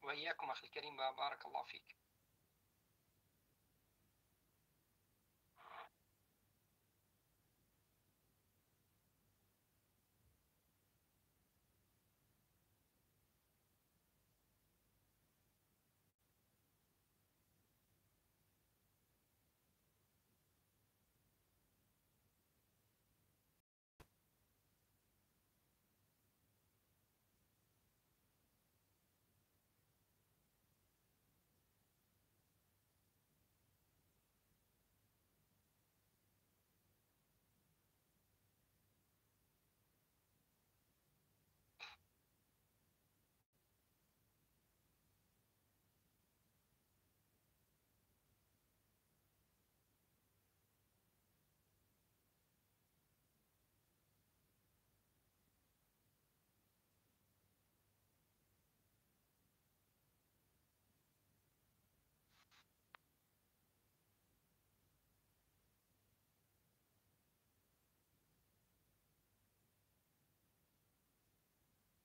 وإياكم أخي الكريم بارك الله فيك.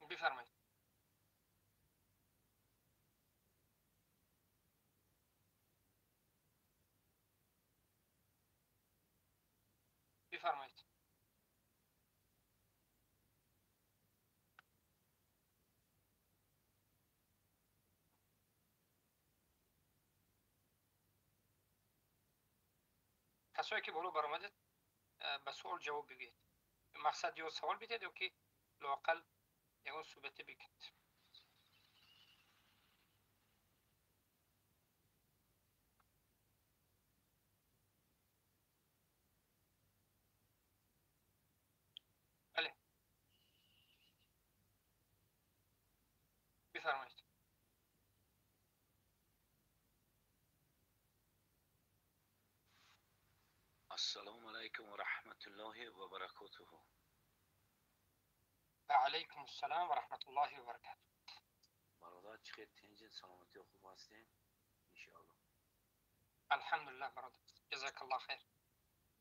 بفرمایید. بفرمایید. کسایی که بالا برآمدید به سوال جواب بگید. مقصد یا سوال بدید یا که لاقل یگان صحبت بگید. بله. بفرمایید. السلام علیکم و رحمت الله و برکاته. و علیکم السلام و رحمت الله و برکاته. برادر چه تنجین سلامتی و خوب هستین؟ انشاءالله. الحمدلله برادر. جزاک الله خیر.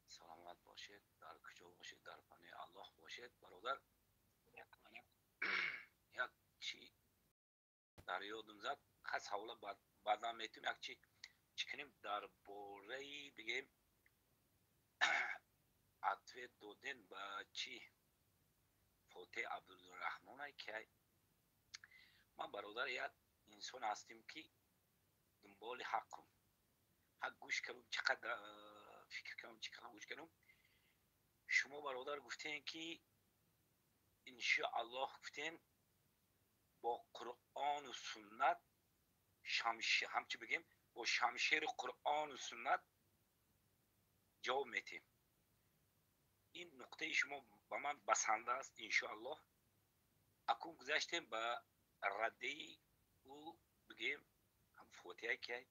سلامت باشید، در کجا باشید، در پناه الله باشید. برادر یک چی در یادم زد، خاص حوالا بعدا میتونیم یک چی کنیم در باره بگیم عطوه دودن با چی فوته عبدالرحمن که من برادر یک انسان هستیم که دنبال حقم، حق گوش کنم، چقدر فکر کنم، چقدر گوش کنم. شما برادر گفتین که انشاءالله گفتین با قرآن و سنت شمشیر، همچی بگیم با شمشیر قرآن و سنت جواب میتیم. این نقطه شما با من بسنده است انشاءالله. اکنون گذاشتیم به رده او بگیم هم فوتیه که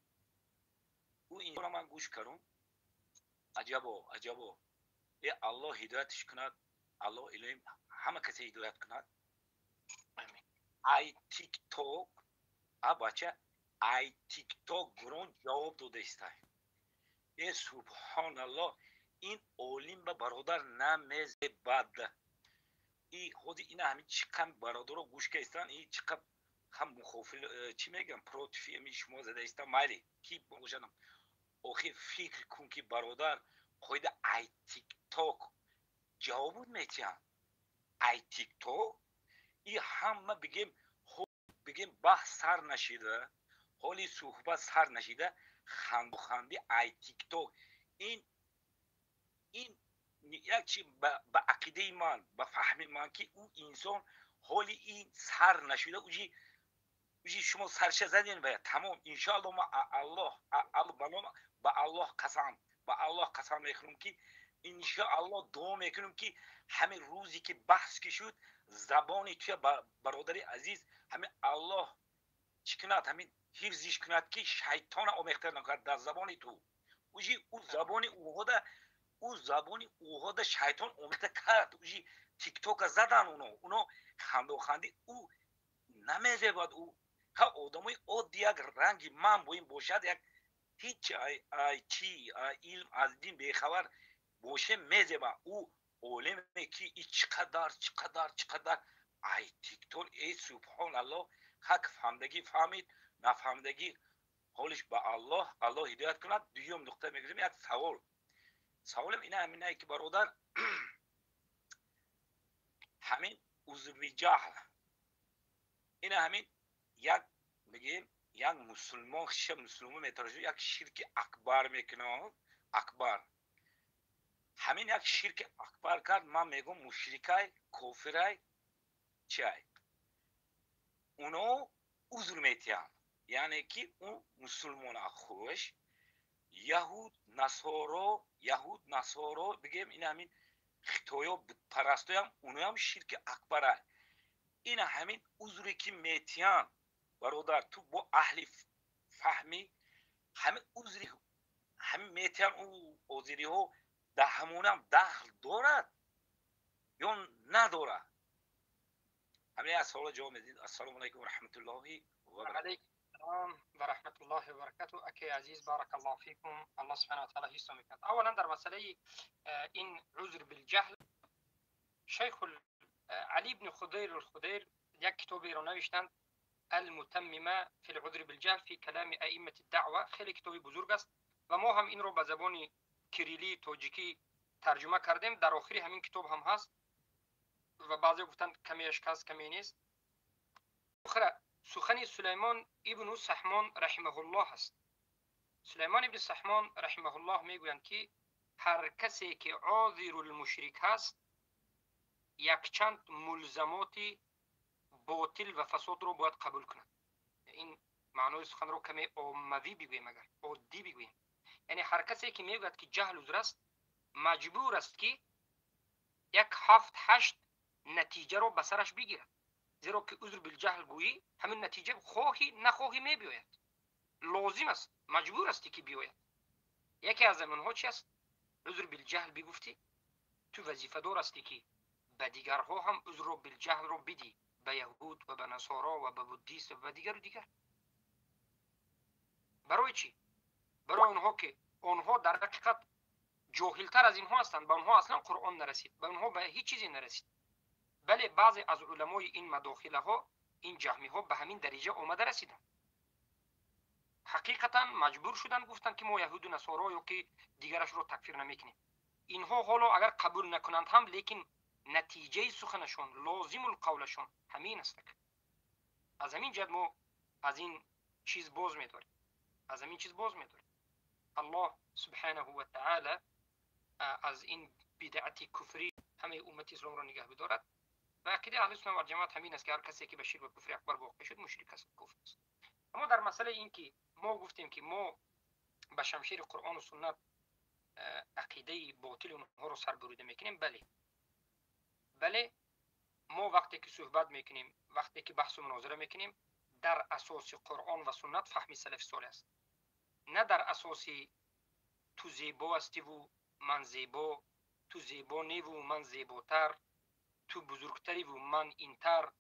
او این را من گوش کردم. عجبا عجبا، ای الله هدایتش کند، الله الهیم همه کسی هدایت کند. ای تیک توک بچه، ای تیک توک گرون جواب داده است. ای سبحان الله، این علم به برادر نمیزه بد. ای خود این همین چقدر برادر رو گوش که استن، این چقدر هم مخوفل چی میگم پروتفی می شما زده است مالی کی باشم. آخه فکر کن که برادر خود ای تیک توک جواب میتیم. ای تیک توک این همه بگیم بحث سر نشیده، حالی صحبت سر نشیده، خندی ای تیک توک این یک چی به عقیده من، به فهم من که اون انسان حالی این سر نشده اوجی شما سرش زدین و تمام انشاءالله ما به الله قسم میخورم که انشاءالله دعا میکنم که همین روزی که بحث که شد زبانی توی برادری عزیز همین الله چکند، همین حفظش کند که شیطان آمیخته نکرد در زبانی تو اوجی او زبانی اوها شیطان آمیخته کرد. اوجی تیک توک زدن اونو خندی او نمیزه باید او ها آدمای عادی یک رنگی من با این باشد یک هیچ چی علم از دین بخبر باشه میزه با او علمه که ای چقدر ای تیک توک ای سبحان الله. حق فهمدگی فهمید، نفهمدگی حالش با الله هدایت کند. دویم نقطه میگیریم یک سوالم اینه همینه که برادر همین عذر جهل اینه همین یک بگیم یک مسلمان میترشه یک شرک اکبر میکنه. اکبر همین یک شرک اکبر کرد، من میگم مشرکای کافرای چای اونو عذر میتیم. یعنی که اون مسلمان خوش یهود نصارا بگیم این همین خطایا پرستو هم اونو هم شرک اکبره. این همین عذری که میتیم برادر تو با اهل فهمی همین عذری همین میتیم اون عذری ها در همون هم دخل دارد یا ندارد؟ همین از سوال جواب میدید. السلام علیکم و رحمت الله و برکاته. السلام و رحمت الله و برکاته. اکی عزیز بارک الله فیکم. الله سبحانه و تعالی حفظ میکند. اولا در مسئله این عذر بالجهل شیخ علی بن خضیر یک کتابی رو نوشتند، المتممه فی العذر بالجهل فی کلام ائمه الدعوه. خیلی کتابی بزرگ است و ما هم این رو به زبان کریلی تاجیکی ترجمه کردیم. در آخری همین کتاب هم هست و بعضی گفتن کمی اشکاست کمی نیست. آخر سخن سلیمان ابن سحمان رحمه الله است. سلیمان ابن سحمان رحمه الله میگویند که هر کسی که عاذر المشرک است یک چند ملزمات باطل و فساد رو باید قبول کند. این معنای سخن رو کمی عاموی بگویم، اگر عادی بگویم، یعنی هر کسی که میگوید که جهل عذر است مجبور است که یک 7-8 نتیجه رو به سرش بگیرد، زیرا که عذر بالجهل گویی همین نتیجه خواهی نخواهی میبیاید، لازم است، مجبور استی که بیاید. یکی از زمانها چی است؟ عذر بالجهل بگفتی، تو وظیفه دار استی که به دیگرها هم عذر بالجهل رو بدی، به یهود و به نصارا و به بودیست و به دیگر و دیگر. برای چی؟ برای اونها که آنها در حقیقت جاهلتر از اینها هستند، به آنها اصلا قرآن نرسید، به آنها به هیچ چیزی نرسید. بله بعضی از علمای این مداخله ها، این جهمی ها به همین درجه آمده رسیدن، حقیقتا مجبور شدن گفتن که ما یهود و نصارا یا که دیگرش رو تکفیر نمیکنیم. اینها حالا اگر قبول نکنند هم، لیکن نتیجه سخنشون، لازم القولشون همین است. از همین جد ما از این چیز باز میداریم، از همین چیز باز میداریم. الله سبحانه و تعالی از این بدعت کفری همه امت اسلام را نگه بدارد و عقیده اهل سنت و جماعت همین است که هر کسی که به شرک و کفر اکبر واقع شد مشرک است، کافر است. اما در مسئله این که ما گفتیم که ما به شمشیر قرآن و سنت عقیده باطل اونها رو سربریده میکنیم، بله ما وقتی که صحبت میکنیم، وقتی که بحث و مناظره میکنیم، در اساس قرآن و سنت فهم سلف صالح است، نه در اساس تو زیبا هستی و من زیبا، تو زیبا نی و من زیباتر، تو بزرگتری و من اینتر.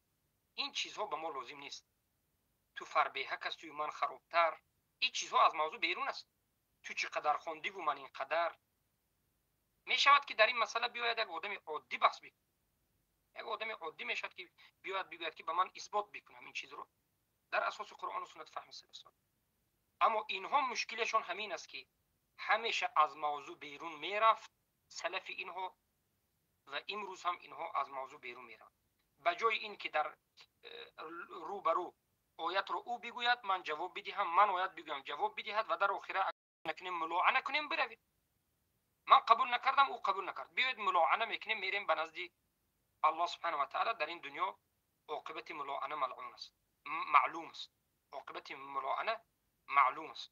این چیزها به ما لازم نیست. تو فربیحک هستی و من خرابتر، این چیزها از موضوع بیرون است. تو چقدر خوندی و من اینقدر. می شود که در این مسئله بیاید یک آدم عادی بحث بکنه، یک آدم عادی می شود که بیاید بگوید که به من اثبات بکنم این چیز رو در اساس قرآن و سنت فهم سلف. اما اینها مشکلشون همین است که همیشه از موضوع بیرون میرفت سلف اینها و امروز هم اینها از موضوع بیرون میرن. به جای این که در رو برو آیت رو او بگوید من جواب بدهم، من آیت بگویم جواب بدهد و در آخره نکنیم ملاعنه کنیم بروید. من قبول نکردم او قبول نکرد، بیاید ملاعنه میکنیم میریم به نزد الله سبحانه و تعالی. در این دنیا عاقبت ملاعنه ملعون است، معلوم است، عاقبت ملاعنه معلوم است.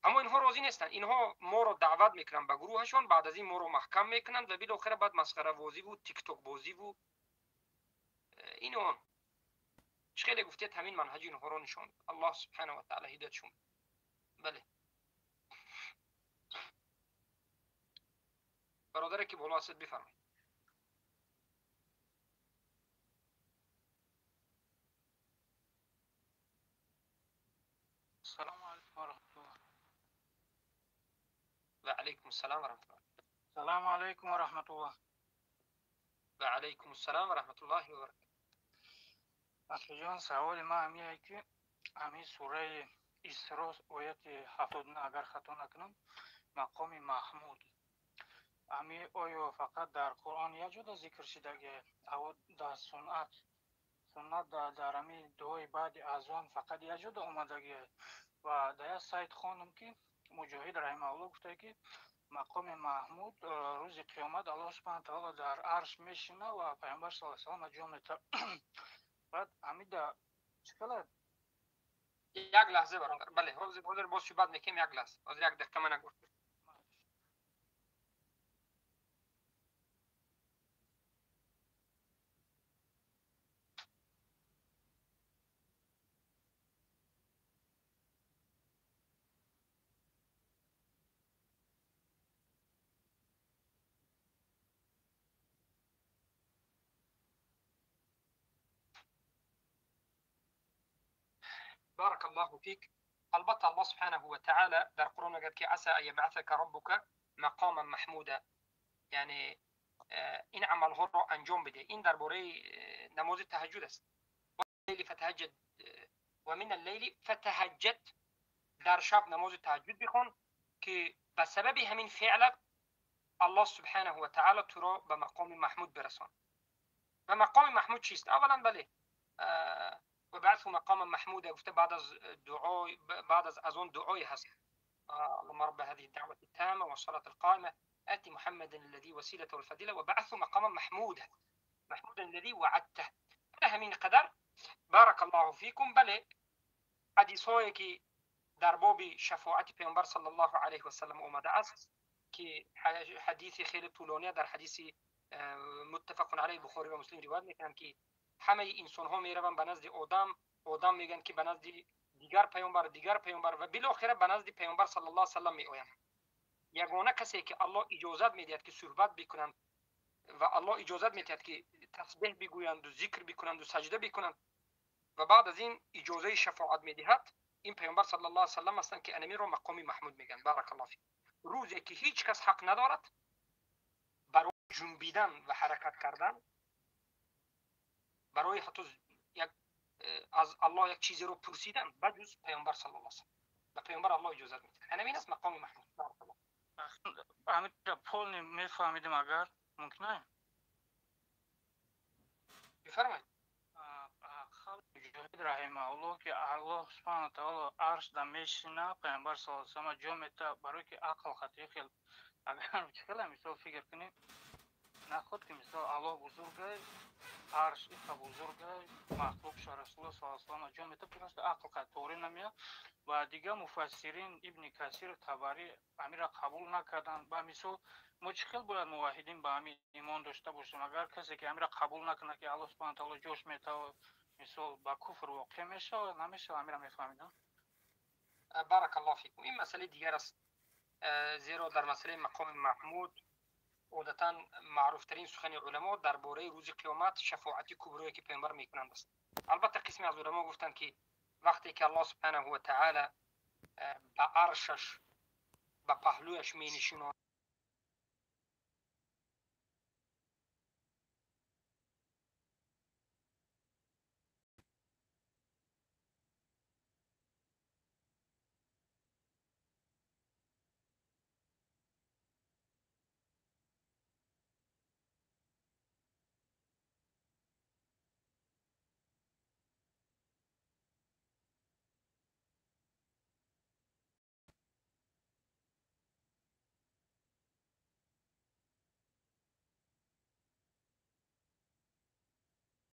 اما اینها راضی نیستند، اینها ما رو دعوت میکنن به گروهشون، بعد از این ما رو محکم میکنن و بالاخره بعد مسخره بازی و تیک توک بازی و این اون خیلی گفتید همین منهج اینها رو نشون الله سبحانه و تعالی هدایتشون. بله برادری که بالا هستید بفرمایید. السلام علیکم و رحمت الله. و علیکم السلام و رحمت الله. سلام علیکم و رحمت الله. و علیکم السلام و رحمت الله و برکاته. اخی جان سوال ما همیه که همین سوره اسراء آیت 79 اگر خطا نکنم مقام محمود همین آیا فقط در قرآن یک جا ذکر شده او در سنت در همین دعای بعد از آن فقط یک جا آمده و در سایت خوانم که مجاهد رحمه الله گفته که مقام محمود روز قیامت الله سبحانه تعالی در عرش میشینه و پیامبر صلی الله علیه و جا میتر. بعد همین در چکله یک لحظه برادر. بله حاضر باز صحبت میکنیم، یک لحظه حاضر یک دقیقه من نگفت. بارك الله فيك. البته الله سبحانه و تعالی در قرآن میگه که عسى ان يبعثك ربك مقاما محمودا، یعنی این عمل ها رو انجام بده. این درباره نماز تهجد است. و من اللیل فتهجد، در شب نماز تهجد بخوان که به سبب همین فعل الله سبحانه و تعالی تو را به مقام محمود برسان. و مقام محمود چیست؟ اولا بله و بعثه مقام محمود گفته بعد از دعای، بعد از اون دعای هست اللهم رب هذه الدعوة التامة والصلاة القائمة آت محمد الذي وسيلة والفضيلة وبعثه مقاما محمودا الذي وعدته. همین قدر. بارك الله فيكم. بله حدیثایی که در باب شفاعت پیامبر صلی الله علیه و سلم اومده است که حدیث خیلی طولانی در حدیث متفق علیه بخاری و مسلم روایت میکنن که همه انسان ها میروند به نزد آدم میگن که به نزد دیگر پیامبر و بالاخره به نزد پیامبر صلی الله علیه و سلم میآیند. یگانه کسی که الله اجازت میدهد که صحبت بکنند و الله اجازت میدهد که تسبیح بگویند و ذکر بکنند و سجده بکنند و بعد از این اجازه شفاعت میدهد، این پیامبر صلی الله علیه و سلم هستند که انمی رو مقام محمود میگن. بارک الله فیک. روزی که هیچ کس حق ندارد برای جنبیدن و حرکت کردن، برای حتی یک از الله یک چیزی رو پرسیدن بجز پیامبر صلی الله علیه و سلم، و پیامبر الله اجازت میده. همین است مقام محمود. بارک الله. امیر پول میفهمیدیم اگر ممکنه بفرمایید. جاهد رحمه الله که الله سبحانه و تعالی عرش دا میشینه، پیامبر صلی الله علیه و سلم جا میته برای که عقل خطی خیل اگر چقدر مثال فکر کنیم نخود که مثال الله بزرگه، عرش ایتا بزرگه، مخلوق شا رسول الله صلی الله علیه و سلم جا میته پیرست عقل خطوری نمیاد و دیگه مفسرین ابن کثیر طبری امیر قبول نکردن. با مثال مشکل بود موحدین با همین ایمان داشته باشیم. اگر کسی که امیر قبول نکنه که الله سبحانه و تعالی جوش میته مثال با کفر واقع میشه و نمیشه، امیر میفهمیدن. بارک الله فیکم. این مسئله دیگر است، زیرا در مسئله مقام محمود عادتا معروف ترین سخن علما درباره روز قیامت شفاعت کبرایی که پیامبر میکنند است. البته قسمی از علما گفتند که وقتی که الله سبحانه و تعالی به عرشش به پهلویش می نشیند